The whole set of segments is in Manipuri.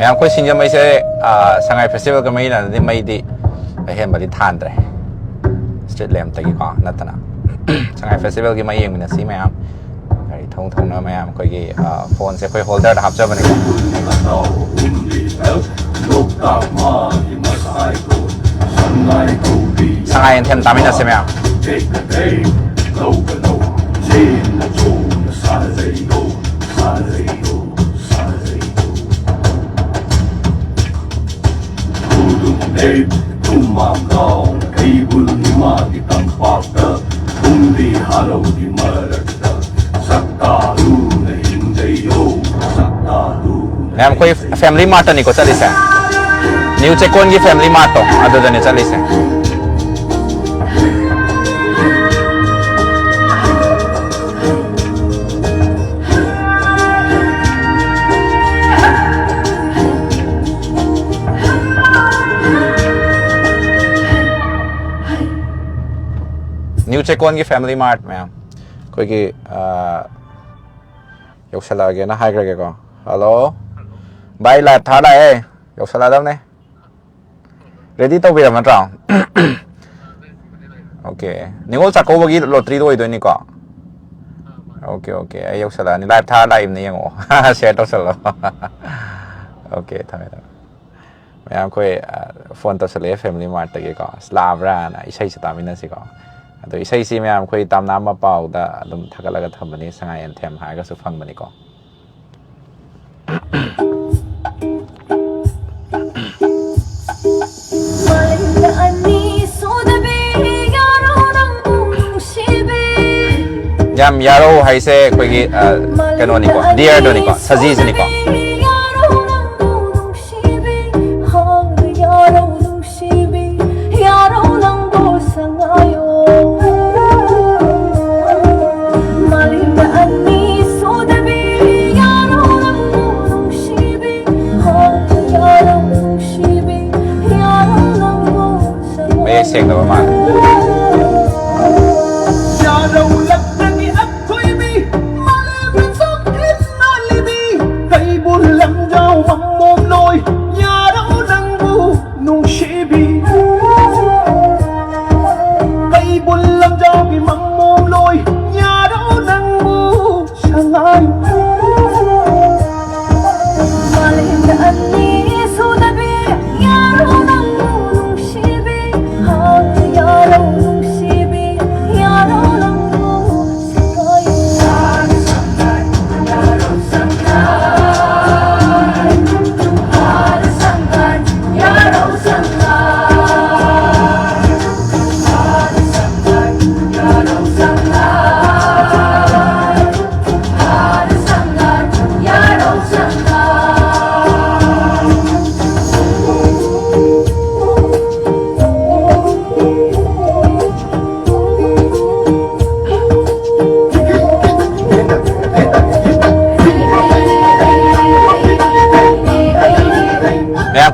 मैम कोई सिंजम ऐसे संगाई फेस्टिवल का महीना नहीं मई दी अहें बड़ी थान रहे स्ट्रीट लैम्प तक की कौन नतना संगाई फेस्टिवल की मई एक मिनट सी मैम गाड़ी थों थों ना मैम कोई की फोन से कोई होल्डर हाफ जा बनेगा संगाई एंथम तामिना से ma'am Tumamgaon kaibul himagi tampakta Undi haraw di maragda Saktaru na hindayo Saktaru ma'am कोई फैमिली मार्ट नहीं को चली से न्यू चेकोन की फैमिली मार्ट तो अदर देने चली से न्यू चेकोन की फैमिली मार्ट मैम कोई की योगशाला गया ना हाई करके को हेलो बाई लाइव था लाए योगशाला दम ने रेडी तो भी रहा मत रहा ओके निगोल चाको बगी लॉटरी तो इधर नहीं को ओके ओके योगशाला नहीं लाइव था लाइव नहीं है वो शेयर तो चलो ओके था मैम कोई फोन तो चले फैमिली मार्ट तक को स्लाव रहा ना इसे ही तामिना सी को तो इसे इसी में हम कोई ताम नाम पाओ दा तुम थका लगा था बनी संगाई एंथम हाय का सुफंग बनी को जम यारो हाय से कोई की कैनोनी को डियर डोनी को सजीज नहीं को Sing the man.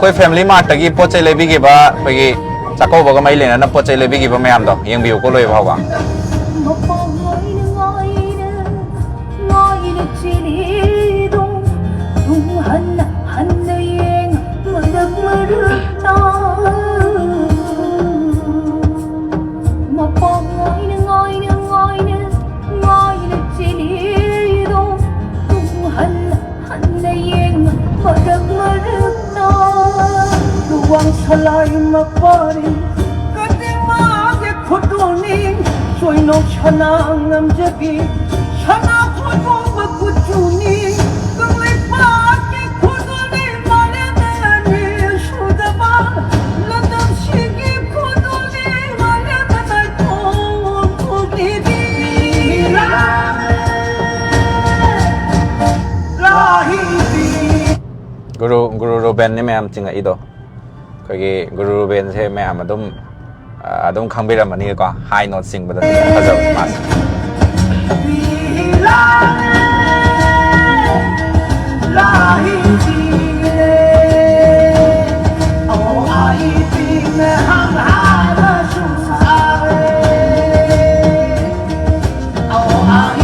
कोई फैमिली मार्ट तक पोचे लेबी की बा कोई चाको बगा मई लेना न पोचे लेबी की बा मैम दो यंग बियो को लोय भावा गुरु रूबेन ने मैम चिंगा इदो कोई गुरु रूबेन से मैम अदुम खंबिरा मनी को हाई नोट सिंग बदल फजल मास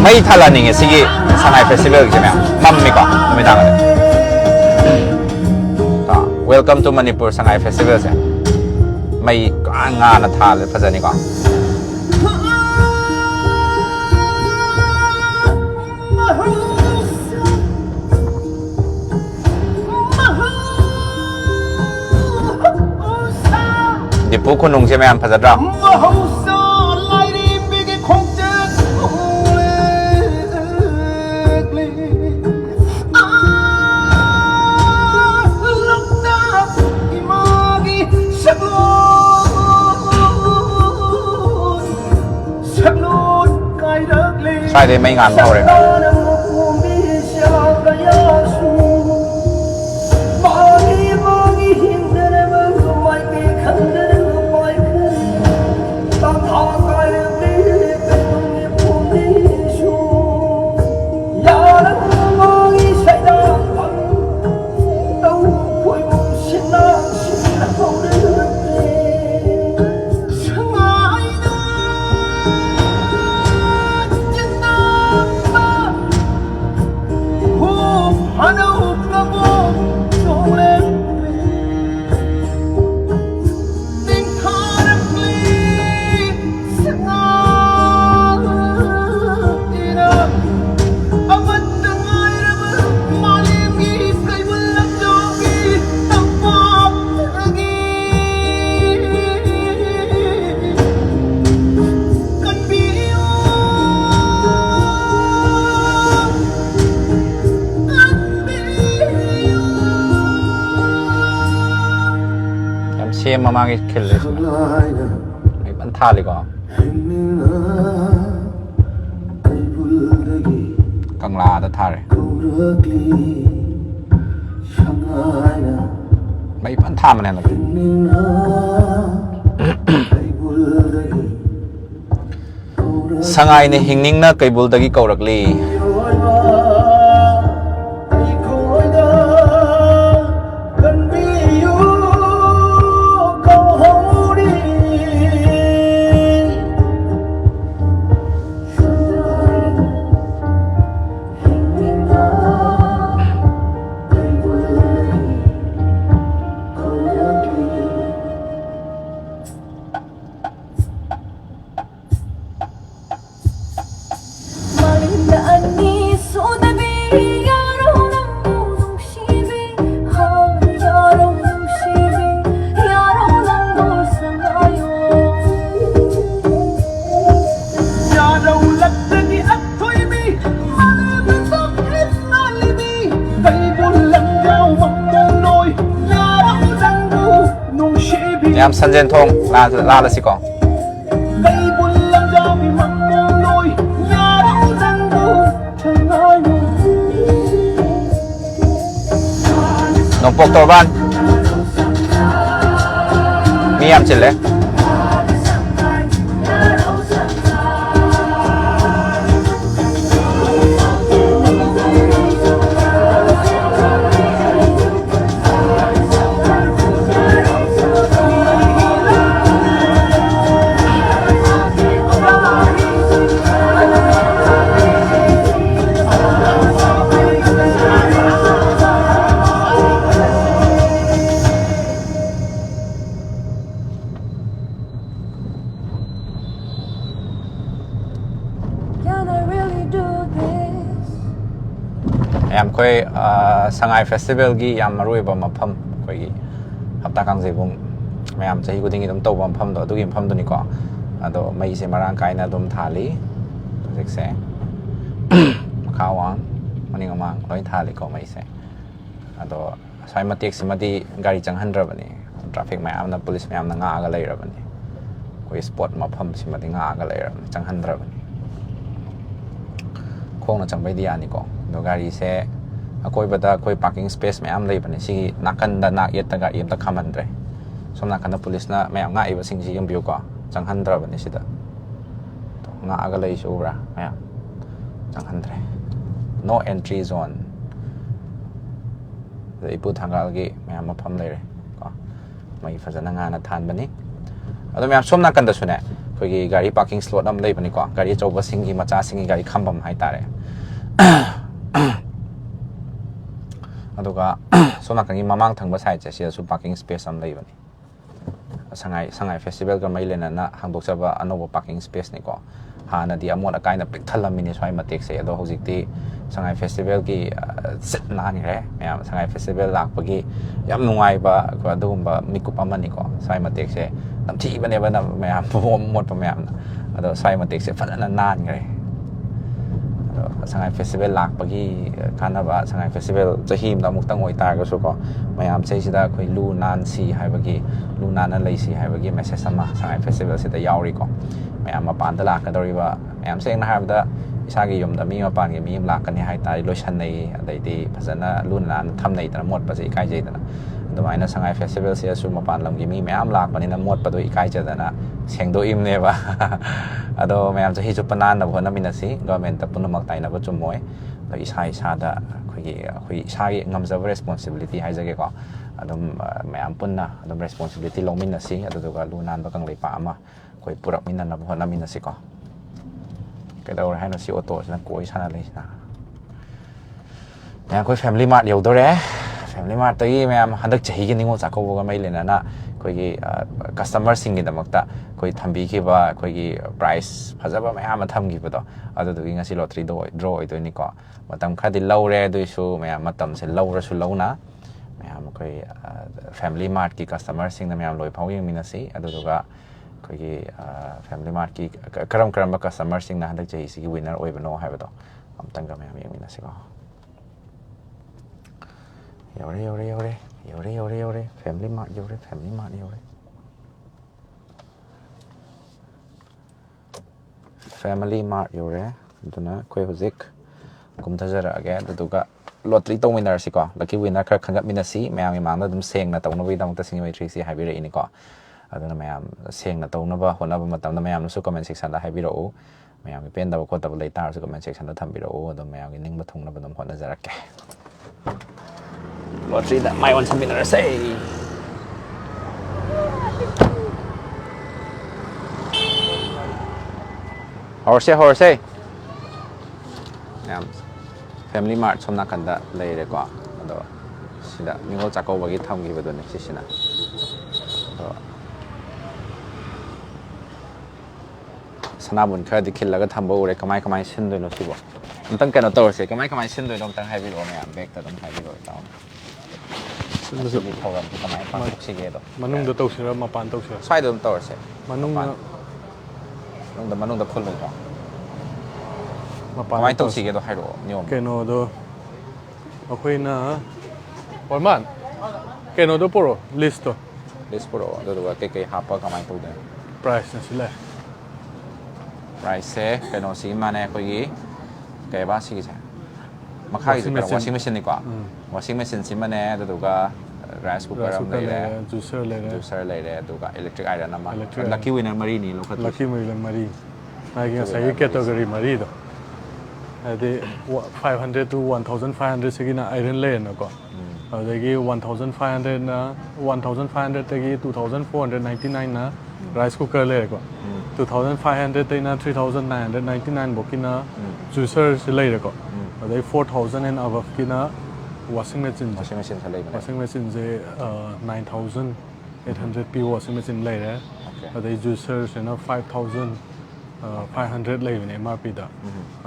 मई थाला नहीं है सिगी संगाई फेस्टिवल के मैम मम्मी को तुम्हें Danga Welcome to Manipur Shanghai Festival เสไม่งานน่ะทานเลยพะจ๊ะนี่ก่อนดิปุ๊คุณนุงใช่ไหมอันพะจ๊ะดอกใช่ได้ไม่งานเท่าเลยเชื่อมามากๆขึ้นเลยไม่บันทัดเลยก็กังลาตะทาเลยไม่บันทัดมันอะไรสังไงเนี่ยหิงนิ่งนะไกบุลตะกี้เกาลักลียามสันเจนทงลาละสิก่อนน้องปกตัวบ้านมียามจินเลยยามค่อยสังไงเฟสติวัลกี้ยามมารุ่ยบ่มาพัมค่อยฮับตากังเซบุงไม่ยามจะให้กูดิ้งอีดมโตบ่พัมตัวตุกิมพัมตัวนี้ก็ตัวไม่ใช่มาร่างกายนะดมทาลีเซ็กแสมาข้าววันวันนี้ก็มาร้อยทาลีก็ไม่ใช่ตัวใช้มาเตียกสิมาดีการจังหันระบันนี้ทราฟิกไม่ยามนะ police ไม่ยามนะงากันเลยระบันนี้ค่อยสปอตมาพัมสิมาดีงากันเลยจังหันระบันนี้คงน่าจังไปดีอันนี้ก็ดูการีเซ่คุยบัดคุย parking space ไม่ยามเลยบันนี้สินักกันดานักยัดตั้งแต่ยังตั้งคำมันเลยสมนักกันนะ police นะไม่ยามง่ายว่าสิ่งที่ยังบิวก็จังหันระบันนี้สิตางากันเลยชูระไม่ยามจังหันเลย no entry zone แต่อีพูดทางการกี้ไม่ยามมาพัมเลยก็ไม่ฟังจะงานนัดทานบันนี้แล้วไม่ยามสมนักกันแต่ส่วนเนี่ยคุยการี parking slot นั่นเลยบันนี้ก็การีโจบสิ่งที่มาจ้าสิ่งที่การีคำบัมให้ตาเลยแล้วก็ ꯁꯣꯝ ꯅꯥꯀꯟꯒꯤ ꯃꯃꯥꯡ ꯊꯪꯕ ꯁꯥꯏꯠꯁꯦ ꯁꯤꯗꯁꯨ ꯄꯥꯔꯀꯤꯡ ꯁ꯭ꯄꯦꯁ ꯑꯃ ꯂꯩꯕꯅꯤ ꯁꯉꯥꯏ ꯐꯦꯁꯇꯤꯚꯦꯜꯒ ꯃꯔꯤ ꯂꯩꯅꯅ ꯍꯥꯡꯗꯣꯛꯆꯕ ꯑꯅꯧꯕ ꯄꯥꯔꯀꯤꯡ ꯁ꯭ꯄꯦꯁꯅꯤꯀꯣ ꯍꯥꯟꯅꯗꯤ ꯑꯃꯣꯠ ꯑꯀꯥꯏꯅ ꯄꯤꯛ ꯊꯜꯂꯝꯃꯤꯅꯤ ꯁ꯭ꯋꯥꯏ ꯃꯇꯦꯛꯁꯦ ꯑꯗꯣ ꯍꯧꯖꯤꯛꯇꯤ ꯁꯉꯥꯏ ꯐꯦꯁꯇꯤꯚꯦꯜꯒꯤ ꯁꯤꯠ ꯅꯥꯟꯈ꯭ꯔꯦ ꯃꯌꯥꯝ ꯁꯉꯥꯏ ꯐꯦꯁꯇꯤꯚꯦꯜ ꯂꯥꯛꯄꯒꯤ ꯌꯥꯝ ꯅꯨꯡꯉꯥꯏꯕ ꯑꯗꯨꯒꯨꯝꯕ ꯃꯤꯀꯨꯞ ꯑꯃꯅꯤꯀꯣ ꯁ꯭ꯋꯥꯏ ꯃꯇꯦꯛꯁꯦ ꯅꯝꯊꯤꯕꯅꯦꯕ ꯃꯌꯥꯝ ꯃꯣꯠꯄ ꯃꯌꯥꯝꯅ ꯑꯗꯣ ꯁ꯭ꯋꯥꯏ ꯃꯇꯦꯛꯁꯦ ꯐꯖꯅ ꯅꯥꯟꯈ꯭ꯔꯦ ꯑꯗꯣ ꯁꯉꯥꯏ ꯐꯦꯁꯇꯤꯚꯦꯜ lakpagi ꯀꯥꯟꯅꯕ ꯁꯉꯥꯏ ꯐꯦꯁꯇꯤꯚꯦꯜ ꯆꯍꯤ ꯑꯃꯗ ꯑꯃꯨꯛꯇꯪ ꯑꯣꯏꯇꯥꯔꯒꯁꯨ ꯀꯣ ꯃꯌꯥꯝ ꯁꯤꯗ ꯑꯩꯈꯣꯏ ꯂꯨ ꯅꯥꯟꯁꯤ ꯍꯥꯏꯕꯒꯤ ꯂꯨ ꯅꯥꯟꯅ ꯂꯩꯁꯤ ꯍꯥꯏꯕꯒꯤ ꯃꯦꯁꯦꯖ ꯑꯃ ꯁꯉꯥꯏ ꯐꯦꯁꯇꯤꯚꯦꯜꯁꯤꯗ ꯌꯥꯎꯔꯤꯀꯣ ꯃꯌꯥꯝ ꯃꯄꯥꯟꯗ ꯂꯥꯛꯀꯗꯧꯔꯤꯕ ꯃꯌꯥꯝ ꯁꯦꯡꯅ ꯍꯥꯏꯔꯕꯗ ꯏꯁꯥꯒꯤ ꯌꯨꯝꯗ ꯃꯤ ꯃꯄꯥꯟꯒꯤ ꯃꯤ ꯑꯃ ꯂꯥꯛꯀꯅꯤ ꯍꯥꯏꯇꯥꯔꯦ ꯂꯣꯏꯁꯟꯅꯩ ꯑꯗꯩꯗꯤ ꯐꯖꯅ ꯂꯨꯅ ꯅꯥꯟꯅ ꯊꯝꯅꯩꯗꯅ ꯃꯣꯠꯄꯁꯦ ꯏꯀꯥꯏꯖꯩꯗꯅ ꯑꯗꯨꯃꯥꯏꯅ ꯁꯉꯥꯏ ꯐꯦꯁꯇꯤꯚꯦꯜꯁꯤꯗꯁꯨ ꯃꯄꯥꯟ ꯂꯝꯒꯤ ꯃꯤ ꯃꯌꯥꯝ ꯂꯥꯛꯄꯅꯤꯅ ꯃꯣꯠꯄꯗꯣ ꯏꯀꯥꯏꯖꯗꯅ ꯁꯦꯡꯗꯣꯛꯏꯕꯅꯦꯕ ꯑꯗꯣ ꯃꯌꯥꯝ ꯆꯍꯤ ꯆꯨꯞꯄ ꯅꯥꯟꯅꯕ ꯍꯣꯠꯅꯃꯤꯟꯅꯁꯤ ꯒꯚꯔꯟꯃꯦꯟꯠꯇ ꯄꯨꯝꯅꯃꯛ ꯇꯥꯏꯅꯕ ꯆꯨꯝꯃꯣꯏ ꯑꯗꯣ ꯏꯁꯥꯗ ꯑꯩꯈꯣꯏ ꯏꯁꯥꯒꯤ ꯉꯝꯖꯕ ꯔꯦꯁꯄꯣꯟꯁꯤꯕꯤꯂꯤꯇꯤ ꯍꯥꯏꯖꯒꯦꯀꯣ ꯑꯗꯨꯝ ꯃꯌꯥꯝ ꯄꯨꯟꯅ ꯑꯗꯨꯝ ꯔꯦꯁꯄꯣꯟꯁꯤꯕꯤꯂꯤꯇꯤ ꯂꯧꯃꯤꯟꯅꯁꯤ ꯑꯗꯨꯗꯨꯒ ꯂꯨ ꯅꯥꯟꯕ ꯀꯪꯂꯩꯄꯥꯛ ꯑꯃ ꯑꯩꯈꯣꯏ ꯄꯨꯔꯛꯃꯤꯟꯅꯅꯕ ꯍꯣꯠꯅꯃꯤꯟꯅꯁꯤꯀꯣ ꯀꯩꯗꯧꯔꯦ ꯍꯥꯏꯅꯣ ꯁꯤ ꯑꯣꯇꯣꯁꯤꯅ ꯀꯣꯏ ꯁꯥꯟꯅ ꯂꯩꯁꯤꯅ ꯃꯌꯥꯝ ꯑꯩꯈꯣꯏ ꯐꯦꯃꯤꯂꯤ ꯃꯥꯔꯠ ꯌꯧꯗꯣꯔꯦ ꯐꯦꯃꯤꯂꯤ ꯃꯥꯔꯠꯇꯒꯤ ꯃꯌꯥꯝ ꯍꯟꯗꯛ ꯆꯍꯤꯒꯤ ꯅꯤꯉꯣꯜ ꯆꯥꯛꯀꯧꯕꯒ ꯃꯔꯤ ꯂꯩꯅꯅ ꯑꯩꯈꯣꯏꯒꯤ ꯀꯁꯇꯃꯔꯁꯤꯡꯒꯤꯗꯃꯛꯇ ꯑꯩꯈꯣꯏ ꯊꯝꯕꯤꯈꯤꯕ ꯑꯩꯈꯣꯏꯒꯤ ꯄ꯭ꯔꯥꯏꯁ ꯐꯖꯕ ꯃꯌꯥꯝ ꯑꯃ ꯊꯝꯈꯤꯕꯗꯣ ꯑꯗꯨꯗꯨꯒꯤ ꯉꯁꯤ ꯂꯣꯇ꯭ꯔꯤꯗꯣ ꯗ꯭ꯔꯣ ꯑꯣꯏꯗꯣꯏꯅꯤꯀꯣ ꯃꯇꯝ ꯈꯔꯗꯤ ꯂꯧꯔꯦ ꯑꯗꯨꯏꯁꯨ ꯃꯌꯥꯝ ꯃꯇꯝꯁꯦ ꯂꯧꯔꯁꯨ ꯂꯧꯅ ꯃꯌꯥꯝ ꯑꯩꯈꯣꯏ ꯐꯦꯃꯤꯂꯤ ꯃꯥꯔꯠꯀꯤ ꯀꯁꯇꯃꯔꯁꯤꯡꯅ ꯃꯌꯥꯝ ꯂꯣꯏꯐꯥꯎ ꯌꯦꯡꯃꯤꯟꯅꯁꯤ ꯑꯗꯨꯗꯨꯒ ꯑꯩꯈꯣꯏꯒꯤ ꯐꯦꯃꯤꯂꯤ ꯃꯥꯔꯠꯀꯤ ꯀꯔꯝꯕ ꯀꯁꯇꯃꯔꯁꯤꯡꯅ ꯍꯟꯗꯛ ꯆꯍꯤꯁꯤꯒꯤ ꯋꯤꯟꯅꯔ ꯑꯣꯏꯕꯅꯣ ꯍꯥꯏꯕꯗꯣ ꯑꯝꯇꯪꯒ ꯃꯌꯥꯝ ꯌꯦꯡꯃꯤꯟꯅꯁꯤꯀꯣ ꯌꯧꯔꯦ ꯐꯦꯃꯤꯂꯤ ꯃꯥꯔꯠ ꯌꯧꯔꯦ ꯐꯦꯃꯤꯂꯤ ꯃꯥꯔꯠ ꯌꯧꯔꯦ ꯑꯗꯨꯅ ꯑꯩꯈꯣꯏ ꯍꯧꯖꯤꯛ ꯀꯨꯝꯊꯖꯔꯛꯑꯒꯦ ꯑꯗꯨꯗꯨꯒ ꯂꯣꯇ꯭ꯔꯤ ꯇꯧꯃꯤꯟꯅꯔꯁꯤꯀꯣ ꯂꯛꯀꯤ ꯋꯤꯟꯅꯔ ꯈꯔ ꯈꯟꯒꯠꯃꯤꯟꯅꯁꯤ ꯃꯌꯥꯝꯒꯤ ꯃꯥꯡꯗ ꯑꯗꯨꯝ ꯁꯦꯡꯅ ꯇꯧꯅꯕꯒꯤꯗꯃꯛꯇ ꯁꯤꯡꯖꯃꯩ3ꯁꯤ ꯍꯥꯏꯕꯤꯔꯛꯏꯅꯤꯀꯣ ꯑꯗꯨꯅ ꯃꯌꯥꯝ ꯁꯦꯡꯅ ꯇꯧꯅꯕ ꯍꯣꯠꯅꯕ ꯃꯇꯝꯗ ꯃꯌꯥꯝꯅꯁꯨ ꯀꯃꯦꯟ ꯁꯦꯛꯁꯟꯗ ꯍꯥꯏꯕꯤꯔꯛꯎ ꯃꯌꯥꯝꯒꯤ ꯄꯦꯟꯗꯕ ꯈꯣꯠꯇꯕ ꯂꯩꯇꯥꯔꯁꯨ ꯀꯃꯦꯟ ꯁꯦꯛꯁꯟꯗ ꯊꯝꯕꯤꯔꯛꯎ ꯑꯗꯨꯝ ꯃꯌꯥꯝꯒꯤ ꯅꯤꯡꯕ ꯊꯨꯡꯅꯕ ꯑꯗꯨꯝ ꯍꯣꯠꯅꯖꯔꯛꯀꯦ ꯂꯣꯇ꯭ꯔꯤꯗ ꯃꯥꯏ ꯑꯣꯟꯁꯟꯃꯤꯟꯅꯔꯁꯦ ꯍꯧꯔꯁꯦ ꯃꯌꯥꯝ ꯐꯦꯃꯤꯂꯤ ꯃꯥꯔꯠ ꯁꯣꯝ ꯅꯥꯀꯟꯗ ꯂꯩꯔꯦꯀꯣ ꯑꯗꯣ ꯁꯤꯗ ꯅꯤꯉꯣꯜ ꯆꯥꯛꯀꯧꯕꯒꯤ ꯊꯝꯈꯤꯕꯗꯨꯅꯦ ꯁꯤꯁꯤꯅ ꯑꯗꯣ ꯁꯅꯥꯕꯨꯟ ꯈꯔꯗꯤ ꯈꯤꯜꯂꯒ ꯊꯝꯕ ꯎꯔꯦ ꯀꯃꯥꯏ ꯁꯤꯟꯗꯣꯏꯅꯣ ꯁꯤꯕꯣ ꯑꯝꯇꯪ ꯀꯩꯅꯣ ꯇꯧꯔꯁꯦ ꯀꯃꯥꯏ ꯁꯤꯟꯗꯣꯏꯅꯣ ꯑꯝꯇꯪ ꯍꯥꯏꯕꯤꯔꯛꯑꯣ ꯃꯌꯥꯝ ꯕꯦꯛꯇ ꯑꯗꯨꯝ ꯍꯥꯏꯕꯤꯔꯛꯑꯣ ꯏꯇꯥꯎꯅ ꯃꯁꯤꯒꯤ ꯊꯧꯔꯝꯁꯤ ꯀꯃꯥꯏꯅ ꯄꯥꯡꯊꯣꯛꯁꯤꯒꯦꯗꯣ ꯃꯅꯨꯡꯗ ꯇꯧꯁꯤꯔꯥ ꯃꯄꯥꯟ ꯇꯧꯁꯤꯔꯥ ꯁ꯭ꯋꯥꯏꯗ ꯑꯗꯨꯝ ꯇꯧꯔꯁꯦ ꯃꯅꯨꯡꯗ ꯐꯨꯜꯂꯣꯏꯗ꯭ꯔꯣ ꯃꯄꯥꯟꯗ ꯀꯃꯥꯏꯅ ꯇꯧꯁꯤ ꯇꯧꯁꯤꯒꯦꯗꯣ ꯍꯥꯏꯔꯛꯑꯣ ꯅꯤꯌꯣꯝ ꯀꯩꯅꯣꯗꯣ ꯑꯩꯈꯣꯏꯅ ꯍꯣꯔꯃꯥꯟ ꯀꯩꯅꯣꯗꯣ ꯄꯨꯔꯛꯑꯣ ꯂꯤꯁꯇꯣ ꯂꯤꯁ ꯄꯨꯔꯛꯑꯣ ꯑꯗꯨꯗꯨꯒ ꯀꯩꯀꯩ ꯍꯥꯞꯄ ꯀꯃꯥꯏꯅ ꯇꯧꯗꯣꯏꯅꯣ ꯄ꯭ꯔꯥꯏꯁꯅ ꯁꯤ ꯂꯩꯔꯦ ꯄ꯭ꯔꯥꯏꯁꯁꯦ ꯀꯩꯅꯣꯁꯤꯒꯤ ꯃꯥꯅꯦ ꯑꯩꯈꯣꯏꯒꯤ ꯀꯩꯕꯥ ꯁꯤꯒꯤꯁꯦ ꯃꯈꯥꯒꯤꯁꯦ ꯀꯩꯅꯣ ꯋꯥꯁꯤꯡ ꯃꯦꯆꯤꯟꯅꯤꯀꯣ ꯋꯥꯁꯤꯡ ꯃꯦꯆꯤꯟꯁꯤꯃꯅꯦ ꯑꯗꯨꯗꯨꯒ ꯔꯥꯏꯁ ꯀꯨꯀꯔ ꯑꯃ ꯂꯩꯔꯦ ꯖꯨꯁꯔ ꯂꯩꯔꯦ ꯑꯗꯨꯒ ꯏꯂꯦꯛꯇ꯭ꯔꯤꯛ ꯑꯥꯏꯔꯟ ꯑꯃ ꯂꯛꯀꯤ ꯋꯤꯟꯅꯔ ꯃꯔꯤꯅꯤ ꯂꯧꯈꯠꯇꯣꯏꯁꯦ ꯂꯛꯀꯤ ꯋꯤꯟꯅꯔ ꯃꯔꯤ ꯃꯥꯒꯤ ꯂꯛꯀꯤ ꯉꯁꯥꯏꯒꯤ ꯋꯤꯟꯅꯔ ꯃꯔꯤꯁꯦ ꯀꯦꯇꯒꯣꯔꯤ ꯃꯔꯤꯗꯣ ꯍꯥꯏꯗꯤ 500 to 1500 ꯁꯤꯒꯤꯅ ꯑꯥꯏꯔꯟ ꯂꯩꯔꯦꯅꯀꯣ ꯑꯗꯨꯗꯒꯤ 1500ꯅ 1500ꯇꯒꯤ 2499ꯅ ꯔꯥꯏꯁ ꯀꯨꯀꯔ ꯂꯩꯔꯦꯀꯣ 2500ꯇꯩꯅ 3999 ꯐꯥꯎꯀꯤꯅ ꯖꯨꯁꯔꯁꯤ ꯂꯩꯔꯦꯀꯣ ꯑꯗꯩ 4000 ꯑꯦꯟ ꯑꯕꯞꯀꯤꯅ ꯋꯥꯁꯤꯡ ꯃꯦꯆꯤꯟꯁꯦ ꯋꯥꯁꯤꯡ ꯃꯦꯆꯤꯟꯁꯦ 9800 ꯄꯤꯕ ꯋꯥꯁꯤꯡ ꯃꯦꯆꯤꯟ ꯂꯩꯔꯦ ꯑꯗꯩ ꯖꯨꯁꯔꯁꯤꯅ 5500 ꯂꯩꯕꯅꯦ ꯑꯦꯝ ꯑꯥꯔ ꯄꯤꯗ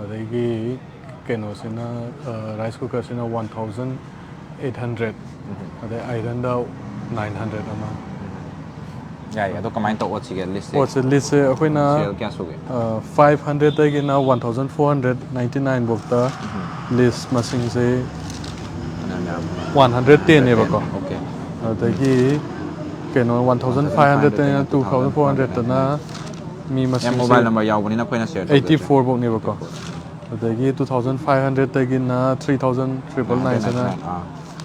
ꯑꯗꯒꯤ ꯀꯩꯅꯣꯁꯤꯅ ꯔꯥꯏꯁ ꯀꯨꯀꯔꯁꯤꯅ 1800 ꯑꯗꯩ ꯑꯥꯏꯔꯟꯗ 900 ꯑꯃ ꯌꯥꯏ ꯑꯗꯣ ꯀꯃꯥꯏꯅ ꯇꯧ ꯑꯣꯠꯁꯤꯒꯦ ꯂꯤꯁꯁꯦ ꯑꯩꯈꯣꯏꯅ ꯁꯤꯔꯤꯌꯦꯜ ꯀꯌꯥ ꯁꯨꯒꯦ 500ꯇꯒꯤꯅ 1499 ꯐꯥꯎꯇ ꯂꯤꯁ ꯃꯁꯤꯡꯁꯦ 110ꯅꯦꯕꯀꯣ ꯑꯗꯒꯤ ꯀꯩꯅꯣ 1500ꯇꯩꯅ 2400ꯇꯅ ꯃꯤ ꯃꯁꯤꯡꯁꯦ ꯃꯣꯕꯥꯏꯜ ꯅꯝꯕꯔ ꯌꯥꯎꯕꯅꯤꯅ ꯑꯩꯈꯣꯏꯅ ꯁꯤꯌꯔ ꯇꯧꯖꯗ꯭ꯔꯦ 84 ꯐꯥꯎꯅꯦꯕꯀꯣ ꯑꯗꯒꯤ 2500ꯇꯒꯤꯅ 3999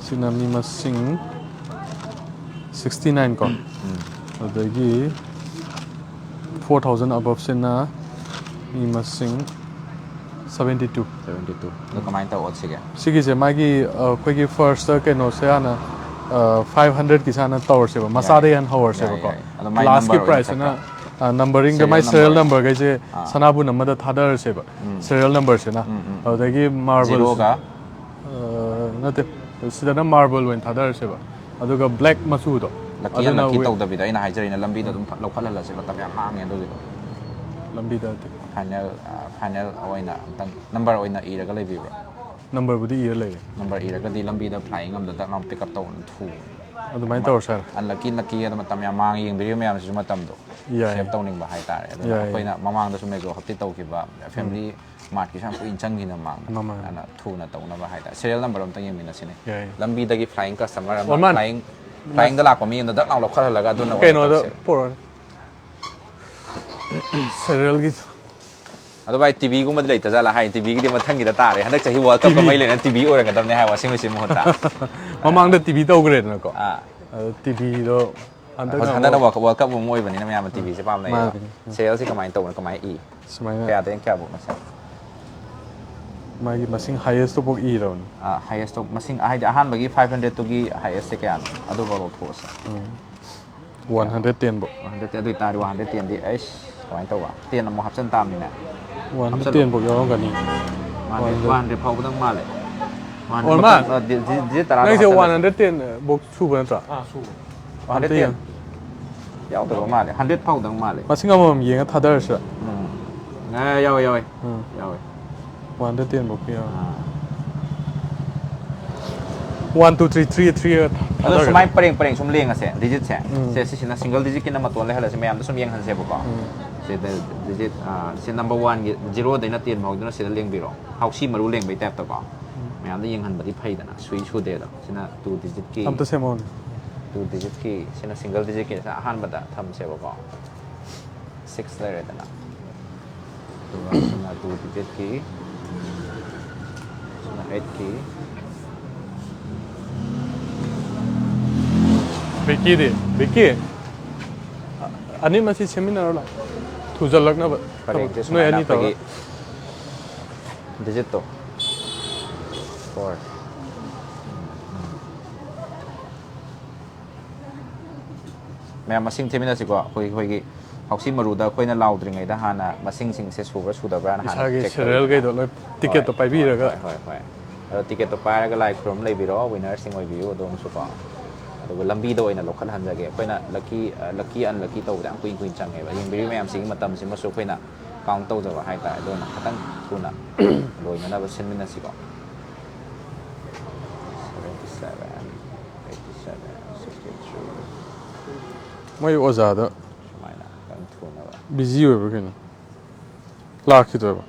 ꯁꯤꯅ ꯃꯤ ꯃꯁꯤꯡ 69 ꯀꯣ ꯑꯗꯒꯤ 4000 ꯑꯕꯞꯁꯤꯅ ꯃꯤ ꯃꯁꯤꯡ 72 ꯑꯗꯣ ꯀꯃꯥꯏꯅ ꯇꯧ ꯑꯣꯠꯁꯤꯒꯦ ꯁꯤꯒꯤꯁꯦ ꯃꯥꯒꯤ ꯑꯩꯈꯣꯏꯒꯤ ꯐꯥꯔꯁꯇ ꯀꯩꯅꯣꯁꯦ ꯍꯥꯟꯅ 500ꯀꯤꯁꯦ ꯍꯥꯟꯅ ꯇꯧꯔꯁꯦꯕ ꯃꯆꯥꯗꯒꯤ ꯍꯥꯟꯅ ꯍꯧꯔꯁꯦꯕꯀꯣ ꯂꯥꯁꯀꯤ ꯄ꯭ꯔꯥꯏꯁꯁꯤꯅ ꯅꯝꯕꯔꯤꯡꯗ ꯃꯥꯏ ꯁꯦꯔꯤꯌꯦꯜ ꯅꯝꯕꯔꯈꯩꯁꯦ ꯁꯅꯥꯕꯨꯟ ꯑꯃꯗ ꯊꯥꯗꯔꯁꯦꯕ ꯁꯦꯔꯤꯌꯦꯜ ꯅꯝꯕꯔꯁꯤꯅ ꯑꯗꯨꯗꯒꯤ ꯃꯥꯔꯕꯜ ꯅꯠꯇꯦ ꯁꯤꯗꯅ ꯃꯥꯔꯕꯜ ꯑꯣꯏꯅ ꯊꯥꯗꯔꯁꯦꯕ ꯑꯗꯨꯒ ꯕ꯭ꯂꯦꯛ ꯃꯆꯨꯗꯣ ꯂꯛꯀꯤ ꯇꯧꯗꯕꯤꯗ ꯑꯩꯅ ꯍꯥꯏꯖꯔꯤꯅ ꯂꯝꯕꯤꯗ ꯑꯗꯨꯝ ꯂꯧꯈꯠꯍꯜꯂꯁꯦ ꯃꯇꯝ ꯌꯥꯝ ꯃꯥꯡꯉꯦ ꯑꯗꯨꯒꯤꯗꯣ ꯂꯝꯕꯤꯗꯗꯤ ꯐꯥꯏꯅꯦꯜ ꯑꯣꯏꯅ ꯑꯝꯇꯪ ꯅꯝꯕꯔ ꯑꯣꯏꯅ ꯏꯔꯒ ꯂꯩꯕꯤꯕ꯭ꯔꯥ ꯅꯝꯕꯔꯕꯨꯗꯤ ꯏꯔ ꯂꯩꯔꯦ ꯅꯝꯕꯔ ꯏꯔꯒꯗꯤ ꯂꯝꯕꯤꯗ ꯐ꯭ꯂꯥꯏꯌꯤꯡ ꯑꯃꯗ ꯗꯛ ꯂꯥꯎ ꯄꯤꯛꯑꯞ ꯇꯧꯕꯅ ꯊꯨꯕ ꯑꯗꯨꯃꯥꯏꯅ ꯇꯧꯔꯁꯦ ꯍꯥꯏꯔ ꯂꯛꯀꯤ ꯃꯇꯝ ꯌꯥꯝ ꯃꯥꯡꯉꯦ ꯌꯦꯡꯕꯤꯔꯤꯕ ꯃꯌꯥꯝꯁꯤꯁꯨ ꯃꯇꯝꯗꯣ ꯌꯥꯏ ꯁꯦꯞ ꯇꯧꯅꯤꯡꯕ ꯍꯥꯏꯇꯥꯔꯦ ꯑꯗꯨꯅ ꯌꯥꯏ ꯑꯩꯈꯣꯏꯅ ꯃꯃꯥꯡꯗꯁꯨ ꯃꯦꯖꯣ ꯍꯞꯇꯤ ꯇꯧꯈꯤꯕ ꯐꯦꯃꯤꯂꯤ ꯃꯥꯔꯠꯀꯤꯁꯨ ꯌꯥꯝ ꯀꯨꯏꯅ ꯆꯪꯈꯤꯅ ꯃꯥꯡꯗ ꯃꯃꯥꯡ ꯑꯗꯨꯅ ꯊꯨꯅ ꯇꯧꯅꯕ ꯍꯥꯏꯇꯥꯔꯦ ꯁꯦꯔꯤꯌꯦꯜ ꯅꯝꯕꯔ ꯑꯝꯇꯪ ꯌꯦꯡꯃꯤꯟꯅꯁꯤꯅꯦ ꯌꯥꯏ ꯂꯝꯕꯤꯗꯒꯤ ꯐ꯭ꯂꯥꯏꯌꯤꯡ ꯀꯁꯇꯃꯔ ꯑꯃ ꯑꯣꯔꯃꯥꯟ ꯐ꯭ꯂꯥꯏꯌꯤꯡꯗ ꯂꯥꯛꯄ ꯃꯤ ꯑꯃꯗ ꯗꯛ ꯂꯥꯎ ꯂꯧꯈꯠꯍꯜꯂꯒ ꯑꯗꯨꯅ ꯑꯣꯏꯅ ꯀꯩꯅꯣꯗ ꯇꯧꯁꯦ ꯄꯣꯔꯛꯑꯣ ꯁꯦꯔꯤꯌꯦꯜꯒꯤ ꯑꯗꯣ ꯚꯥꯏ ꯇꯤꯚꯤꯒꯨꯝꯕꯗꯤ ꯂꯩꯇꯖꯥꯠꯂꯥ ꯍꯥꯏ ꯇꯤꯚꯤꯒꯤꯗꯤ ꯃꯊꯪꯒꯤꯗ ꯇꯥꯔꯦ ꯍꯟꯗꯛ ꯆꯍꯤ ꯋꯥꯔꯜ ꯀꯞꯀ ꯃꯩ ꯂꯩꯅ ꯇꯤꯚꯤ ꯑꯣꯏꯔꯒꯗꯕꯅꯦ ꯍꯥꯏ ꯋꯥꯁꯤꯡ ꯃꯦꯆꯤꯟ ꯃꯍꯨꯠꯇ ꯃꯃꯥꯡꯗ ꯇꯤꯚꯤ ꯇꯧꯈ꯭ꯔꯦꯗꯅꯀꯣ ꯑꯥ ꯑꯗꯣ ꯇꯤꯚꯤꯗꯣ ꯍꯟꯗꯛꯅ ꯋꯥꯔꯜ ꯀꯞ ꯑꯃ ꯑꯣꯏꯕꯅꯤꯅ ꯃꯌꯥꯝꯅ ꯇꯤꯚꯤꯁꯦ ꯄꯥꯝꯅꯩꯌꯦꯕ ꯃꯥꯅꯤ ꯁꯦꯔꯤꯌꯦꯜꯁꯦ ꯀꯃꯥꯏꯅ ꯇꯧꯕꯅꯣ ꯀꯃꯥꯏꯅ ꯏ ꯁꯨꯃꯥꯏꯅ ꯀꯌꯥꯗꯒꯤ ꯀꯌꯥꯐꯧ ꯃꯁꯤꯡ ꯃꯥꯒꯤ ꯃꯁꯤꯡ ꯍꯥꯏꯌꯦꯁꯇꯨꯐꯥꯎ ꯏꯔꯕꯅꯤ ꯍꯥꯏꯌꯦꯁꯇꯣ ꯃꯁꯤꯡ ꯍꯥꯏꯗꯤ ꯑꯍꯥꯟꯕꯒꯤ 500ꯇꯨꯒꯤ ꯍꯥꯏꯌꯦꯁꯁꯦ ꯀꯌꯥꯅꯣ ꯑꯗꯨꯐꯥꯎ ꯂꯧꯊꯣꯛꯑꯁꯦ 110 ꯐꯧ 110 ꯑꯗꯨ ꯑꯣꯏꯇꯥꯔꯗꯤ 110ꯗꯤ ꯑꯩꯁ ꯀꯃꯥꯏꯅ ꯇꯧꯕ 10 ꯑꯃꯨꯛ ꯍꯥꯞꯆꯤꯟ ꯇꯥꯕꯅꯤꯅꯦ ꯍꯥꯞꯆꯜꯂꯣ 110 ꯐꯧ ꯌꯥꯎꯔꯝꯒꯅꯤ 100 ꯐꯥꯎꯕꯗꯪ ꯃꯥꯜꯂꯦ 100 ꯑꯣꯔꯃꯥꯟ ꯗꯤꯖꯤꯠ 10ꯗꯣ ꯅꯪꯁꯦ ꯍꯥꯞꯆꯜꯂꯁꯦ 110 ꯐꯧ ꯁꯨꯕ ꯅꯠꯇ꯭ꯔꯣ ꯁꯨꯕ ꯑꯝꯇ 110 ꯌꯦꯡ ꯌꯥꯎꯗꯕ ꯃꯥꯜꯂꯦ 100 ꯐꯥꯎꯗꯪ ꯃꯥꯜꯂꯦ ꯃꯁꯤꯡ ꯑꯃꯃꯝ ꯌꯦꯡꯉ ꯊꯥꯗꯔꯁꯤꯔ ꯌꯥꯎꯋꯦ ꯌꯥꯎꯋꯦ 110 ꯐꯧ ꯌꯥꯎꯔꯦ ꯑꯥ 1 2 3 3 ꯑꯗꯣ ꯊꯥꯗꯔꯒꯗ꯭ꯔꯥ ꯁꯨꯃꯥꯏꯅ ꯄꯔꯦꯡ ꯁꯨꯝ ꯂꯦꯡꯉꯁꯦ ꯗꯤꯖꯤꯠꯁꯦ ꯁꯤꯁꯤꯅ ꯁꯤꯡꯒꯜ ꯗꯤꯖꯤꯠꯀꯤꯅ ꯃꯇꯣꯟ ꯂꯩꯍꯜꯂꯁꯦ ꯃꯌꯥꯝꯗ ꯁꯨꯝ ꯌꯦꯡꯍꯟꯁꯦꯕꯀꯣ ꯁꯤꯗ ꯗꯤꯖꯤꯠ ꯁꯤ ꯅꯝꯕꯔ 1ꯒꯤ 0ꯗꯩꯅ 10 ꯐꯥꯎꯗꯨꯅ ꯁꯤꯗ ꯂꯦꯡꯕꯤꯔꯣ ꯍꯥꯎꯁꯤ ꯃꯔꯨ ꯂꯦꯡꯕꯩ ꯇꯥꯏꯞꯇꯀꯣ ꯃꯌꯥꯝꯗ ꯌꯦꯡꯍꯟꯕꯗꯤ ꯐꯩꯗꯅ ꯁꯨꯗꯦꯗꯣ ꯁꯤꯅ 2 ꯗꯤꯖꯤꯠꯀꯤ ꯑꯝꯇ ꯁꯦꯝꯃꯛꯑꯣꯅꯦ 2 ꯗꯤꯖꯤꯠꯀꯤ ꯁꯤꯅ ꯁꯤꯡꯒꯜ ꯗꯤꯖꯤꯠꯀꯤ ꯑꯍꯥꯟꯕꯗ ꯊꯝꯁꯦꯕꯀꯣ 6 ꯂꯩꯔꯦꯗꯅ ꯑꯗꯨꯒ ꯁꯤꯅ 2 ꯗꯤꯖꯤꯠꯀꯤ ꯁꯤꯅ 8ꯀꯤ ꯕꯤꯀꯤꯗꯤ ꯕꯤꯀꯤ ꯑꯅꯤꯃꯛ ꯑꯁꯤ ꯁꯦꯝꯃꯤꯟꯅꯔꯣ ꯂꯥꯎ ꯊꯨꯖꯜꯂꯛꯅꯕ ꯄꯔꯦꯡꯁꯦ ꯅꯣꯏ ꯁꯨꯃꯥꯏꯅ ꯑꯅꯤ ꯇꯧꯔ ꯑꯩꯈꯣꯏꯒꯤ ꯗꯤꯖꯤꯠꯇꯣ 4 ꯃꯌꯥꯝ ꯃꯁꯤꯡ ꯊꯤꯃꯤꯟꯅꯁꯤꯀꯣ ꯑꯩꯈꯣꯏꯒꯤ ꯍꯥꯎꯁꯤ ꯃꯔꯨꯗ ꯑꯩꯈꯣꯏꯅ ꯂꯥꯎꯗ꯭ꯔꯤꯉꯩꯗ ꯍꯥꯟꯅ ꯃꯁꯤꯡꯁꯤꯡꯁꯦ ꯁꯨꯕ꯭ꯔꯥ ꯁꯨꯗꯕ꯭ꯔꯥꯅ ꯍꯥꯟꯅ ꯏꯁꯥꯒꯤ ꯆꯦꯛ ꯁꯦꯔꯤꯌꯦꯜꯈꯩꯗꯣ ꯂꯣꯏ ꯇꯤꯀꯦꯠꯇꯣ ꯄꯥꯏꯕꯤꯔꯒ ꯍꯣꯏ ꯑꯗꯣ ꯇꯤꯀꯦꯠꯇꯣ ꯄꯥꯏꯔꯒ ꯂꯥꯏ ꯈꯨꯔꯨꯝ ꯂꯩꯕꯤꯔꯣ ꯋꯤꯅꯔꯁꯤꯡ ꯑꯣꯏꯕꯤꯌꯨ ꯑꯗꯣꯝꯁꯨꯀꯣ ꯑꯗꯨꯒ ꯂꯝꯕꯤꯗ ꯑꯣꯏꯅ ꯂꯧꯈꯠꯍꯟꯖꯒꯦ ꯑꯩꯈꯣꯏꯅ ꯂꯛꯀꯤ ꯑꯟꯂꯛꯀꯤ ꯇꯧꯕꯗ ꯌꯥꯝ ꯀꯨꯏꯅ ꯆꯪꯉꯦꯕ ꯌꯦꯡꯕꯤꯔꯤꯕ ꯃꯌꯥꯝꯁꯤꯒꯤ ꯃꯇꯝꯁꯤꯃꯁꯨ ꯑꯩꯈꯣꯏꯅ ꯀꯥꯎꯟ ꯇꯧꯖꯕ ꯍꯥꯏꯇꯥꯔꯦ ꯑꯗꯨꯅ ꯈꯤꯇꯪ ꯊꯨꯅ ꯂꯣꯏꯅꯅꯕ ꯁꯤꯟꯃꯤꯟꯅꯁꯤꯀꯣ 77 87 63 ꯃꯣꯏ ꯑꯣꯖꯥꯗ ꯁꯨꯃꯥꯏꯅ ꯈꯤꯇꯪ ꯊꯨꯅꯕ ꯕꯤꯖꯤ ꯑꯣꯏꯕ꯭ꯔꯥ ꯀꯩꯅꯣ ꯂꯥꯛꯈꯤꯗ꯭ꯔꯕ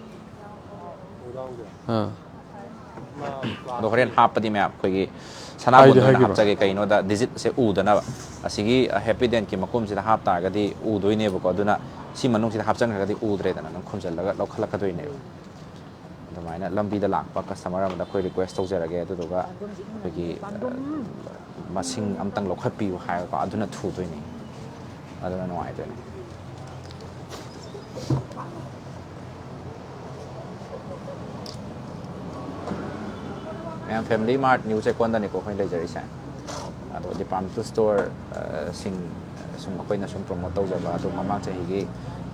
ꯑꯗꯣ ꯍꯣꯔꯦꯟ ꯍꯥꯞꯄꯗꯤ ꯃꯌꯥꯝ ꯑꯩꯈꯣꯏꯒꯤ ꯍꯥꯏꯗꯤ ꯁꯅꯥꯕꯨꯟꯗ ꯑꯣꯏꯅ ꯍꯥꯏꯈꯤꯕ꯭ꯔꯣ ꯍꯥꯞꯆꯒꯦ ꯀꯩꯅꯣꯗ ꯗꯤꯖꯤꯠꯁꯦ ꯎꯗꯅꯕ ꯑꯁꯤꯒꯤ ꯍꯦꯄꯤꯗꯦꯟꯠꯀꯤ ꯃꯀꯨꯝꯁꯤꯗ ꯍꯥꯞ ꯇꯥꯔꯒꯗꯤ ꯎꯗꯣꯏꯅꯦꯕꯀꯣ ꯑꯗꯨꯅ ꯁꯤ ꯃꯅꯨꯡꯁꯤꯗ ꯍꯥꯞꯆꯟꯈ꯭ꯔꯒꯗꯤ ꯎꯗ꯭ꯔꯦꯗꯅ ꯑꯗꯨꯝ ꯈꯨꯝꯖꯤꯜꯂꯒ ꯂꯧꯈꯠꯂꯛꯀꯗꯣꯏꯅꯦꯕ ꯑꯗꯨꯃꯥꯏꯅ ꯂꯝꯕꯤꯗ ꯂꯥꯛꯄ ꯀꯁꯇꯃꯔ ꯑꯃꯗ ꯑꯩꯈꯣই ꯔꯤꯀ꯭ꯋꯦꯁ ꯇꯧꯖꯔꯒꯦ ꯑꯗꯨꯗꯨꯒ ꯑꯩꯈꯣꯏꯒꯤ ꯃꯁꯤꯡ ꯑꯝꯇꯪ ꯂꯧꯈꯠꯄꯤꯌꯨ ꯍꯥꯏꯔꯒꯀꯣ ꯑꯗꯨꯅ ꯊꯨꯗꯣꯏꯅꯤ ꯑꯗꯨꯅ ꯅꯨꯡꯉꯥꯏꯗꯣꯏꯅꯤ ꯃꯌꯥꯝ ꯐꯦꯃꯤꯂꯤ ꯃꯥꯔꯠ ꯅ꯭ꯌꯨ ꯆꯦꯛꯀꯣꯟꯗꯅꯤꯀꯣ ꯑꯩꯈꯣꯏꯅ ꯂꯩꯖꯔꯤꯁꯦ ꯑꯗꯣ ꯗꯤꯄꯥꯔꯠꯃꯦꯟꯇꯦꯜ ꯁ꯭ꯇꯣꯔ ꯁꯤꯡ ꯁꯨꯝ ꯑꯩꯈꯣꯏꯅ ꯁꯨꯝ ꯄ꯭ꯔꯣꯃꯣꯠ ꯇꯧꯖꯕ ꯑꯗꯣ ꯃꯃꯥꯡ ꯆꯍꯤꯒꯤ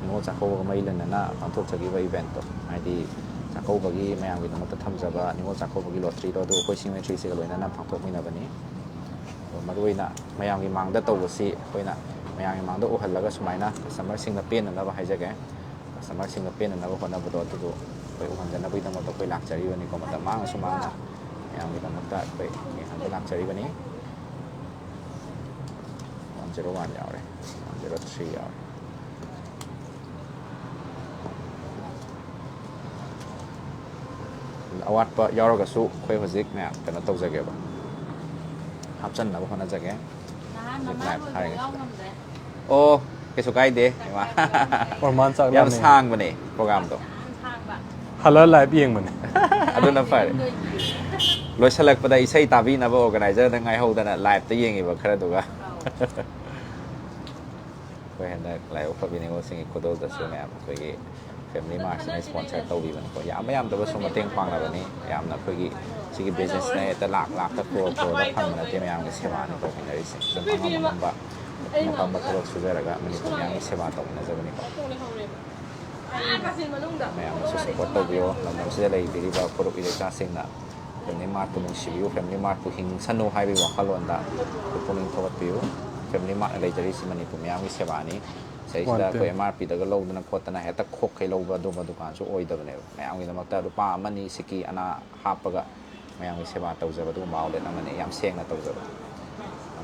ꯅꯤꯉꯣꯜ ꯆꯥꯛꯀꯧꯕꯒ ꯃꯔꯤ ꯂꯩꯅꯅ ꯄꯥꯡꯊꯣꯛꯆꯈꯤꯕ ꯏꯚꯦꯟꯠꯇꯣ ꯍꯥꯏꯗꯤ ꯆꯥꯛꯀꯧꯕꯒꯤ ꯃꯌꯥꯝꯒꯤꯗꯃꯛꯇ ꯊꯝꯖꯕ ꯅꯤꯉꯣꯜ ꯆꯥꯛꯀꯧꯕꯒꯤ ꯂꯣꯇ꯭ꯔꯤꯗꯣ ꯑꯗꯨ ꯑꯩꯈꯣꯏ ꯁꯤꯃꯦꯇ꯭ꯔꯤꯁꯤꯒ ꯂꯣꯏꯅꯅ ꯄꯥꯡꯊꯣꯛꯃꯤꯟꯅꯕꯅꯤ ꯑꯗꯣ ꯃꯔꯨꯑꯣꯏꯅ ꯃꯌꯥꯝꯒꯤ ꯃꯥꯡꯗ ꯇꯧꯕꯁꯤ ꯑꯩꯈꯣꯏꯅ ꯃꯌꯥꯝꯒꯤ ꯃꯥꯡꯗ ꯎꯍꯜꯂꯒ ꯁꯨꯃꯥꯏꯅ ꯀꯁꯇꯃꯔꯁꯤꯡꯅ ꯄꯦꯟꯅꯅꯕ ꯍꯥꯏꯖꯒꯦ ꯀꯁꯇꯃꯔꯁꯤꯡꯅ ꯄꯦꯟꯅꯅꯕ ꯍꯣꯠꯅꯕꯗꯣ ꯑꯗꯨꯗꯣ ꯑꯩꯈꯣꯏ ꯎꯍꯟꯖꯅꯕꯒꯤꯗꯃꯛꯇ ꯑꯩꯈꯣꯏ ꯂꯥꯛꯆꯔꯤꯕꯅꯤꯀꯣ ꯃꯇꯝ ꯃꯥꯡꯉꯁꯨ ꯃꯥꯡꯅ ꯃꯌꯥꯝꯒꯤꯗꯃꯛꯇ ꯑꯩꯈꯣꯏ ꯌꯦꯡꯍꯟꯕ ꯂꯥꯛꯆꯔꯤꯕꯅꯤ 101 ꯌꯥꯎꯔꯦ 103 ꯌꯥꯎꯔꯦ ꯑꯋꯥꯠꯄ ꯌꯥꯎꯔꯒꯁꯨ ꯑꯩꯈꯣꯏ ꯍꯧꯖꯤꯛ ꯃꯌꯥꯝ ꯀꯩꯅꯣ ꯇꯧꯖꯒꯦꯕ ꯍꯥꯞꯆꯟꯅꯕ ꯍꯣꯠꯅꯖꯒꯦ ꯍꯧꯖꯤꯛ ꯂꯥꯏꯚ ꯊꯥꯔꯤꯉꯩꯁꯤꯗ ꯑꯣ ꯀꯩꯁꯨ ꯀꯥꯏꯗꯦ ꯏꯃꯥ ꯑꯣꯔꯃꯥꯟ ꯆꯥꯛ ꯌꯥꯝ ꯂꯥꯝꯃꯦ ꯁꯥꯡꯕꯅꯦ ꯄ꯭ꯔꯣꯒꯥꯝꯗꯣ ꯍꯜꯂ ꯂꯥꯏꯚ ꯌꯦꯡꯕꯅꯦ ꯑꯗꯨꯅ ꯐꯔꯦ ꯂꯣꯏꯁꯤꯜꯂꯛꯄꯗ ꯏꯁꯩ ꯇꯥꯕꯤꯅꯕ ꯑꯣꯔꯒꯅꯥꯏꯖꯔꯗ ꯉꯥꯏꯍꯧꯗꯅ ꯂꯥꯏꯚꯇ ꯌꯦꯡꯉꯤꯕ ꯈꯔꯗꯨꯒ ꯑꯩꯈꯣꯏ ꯍꯟꯗꯛ ꯂꯥꯏꯕꯛ ꯐꯕꯤ ꯅꯤꯉꯣꯜꯁꯤꯡꯒꯤ ꯈꯨꯗꯣꯜꯗꯁꯨ ꯃꯌꯥꯝ ꯑꯩꯈꯣꯏꯒꯤ ꯐꯦꯃꯤꯂꯤ ꯃꯥꯔꯠꯁꯤꯅ ꯁ꯭ꯄꯣꯟꯁꯔ ꯇꯧꯕꯤꯕꯅꯤꯀꯣ ꯌꯥꯝꯕ ꯌꯥꯝꯗꯕꯁꯨ ꯃꯇꯦꯡ ꯄꯥꯡꯅꯕꯅꯤ ꯌꯥꯝꯅ ꯑꯩꯈꯣꯏꯒꯤ ꯁꯤꯒꯤ ꯕꯤꯖꯤꯅꯦꯁꯅ ꯍꯦꯛꯇ ꯂꯥꯛꯇ ꯀ꯭ꯔꯣꯔꯗ ꯐꯪꯕ ꯅꯠꯇꯦ ꯃꯌꯥꯝꯒꯤ ꯁꯦꯕꯥꯅꯤ ꯇꯧꯃꯤꯟꯅꯔꯤꯁꯦ ꯁꯨꯝ ꯑꯉꯝꯕ ꯑꯐꯪꯕ ꯊꯕꯛ ꯁꯨꯖꯔꯒ ꯃꯅꯤꯄꯨꯔ ꯃꯌꯥꯝꯒꯤ ꯁꯦꯕꯥ ꯇꯧꯃꯤꯟꯅꯖꯕꯅꯤꯀꯣ ꯃꯌꯥꯝꯅꯁꯨ ꯁꯞꯄꯣꯔꯠ ꯇꯧꯕꯤꯌꯣ ꯂꯝꯗꯝꯁꯤꯗ ꯂꯩꯕꯤꯔꯤꯕ ꯐꯨꯔꯨꯞ ꯏꯔꯩꯆꯥꯁꯤꯡꯅ Family Mart ปุนิงชิบิว Family Mart ปุหิงสนุกให้ไปว่าขลุ่นดาปุนิงทวัดปิว Family Mart อะไรจะได้สิมันนี่ปุมยามิเสบานีใช่สิดาคุยMRP ตะก็โลดนักโคตรนะเหตุคุกให้โลบดูมาดูการช่วยดับเนี่ยไม่เอาเงินมาแต่รูปมันนี่สิกีอันน่ะฮับปะก็ไม่เอามิเสบาตัวจะมาดูมาเอาเลยนะมันนี่ยามเสียงนะตัวจะ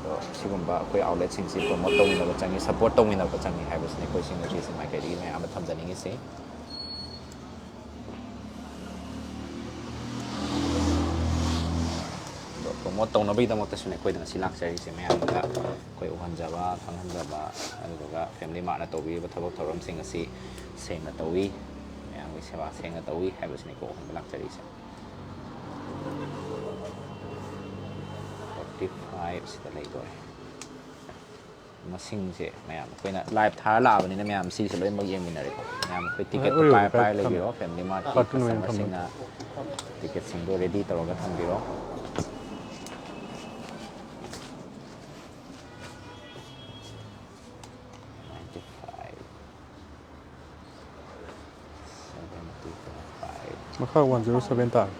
แล้วสิบุมบ่คุยเอาเลยสิ่งสิโปรโมทตรงนี้เราจังงี้ support ตรงนี้เราจังงี้ให้บุษนี่คุยสิ่งที่สิ่งไม่เคยดีไม่เอามาทำจะนี่สิผมว่าตรงนั้นไม่ต้องมาแต่ส่วนใหญ่คุยถึงสิลักใจใช่ไหมครับแล้วคุยอุหันจับว่าฟังหันจับว่าอะไรก็แฟมิลี่มาร์นตัววีวัฒนธรรมสิ่งสิ่งเสียงตัววีเนี่ยวิศวะเสียงตัววีให้บุษนิโกหันลักใจใช่45สิอะไรตัวมาสิ่งเสียไม่ครับคุยนะไลฟ์ท้าลาวันนี้นะไม่ครับสิ่งสำเร็จมาเยี่ยมมินอะไรก็ไม่ครับคุยติ๊กเก็ตไปเลยกี่รอบแฟมิลี่มาร์ที่มาสิ่งนะติ๊กเก็ตสิ่งตัว ready ตลอดก็ทำกี่รอบมาเข้า107ต่าง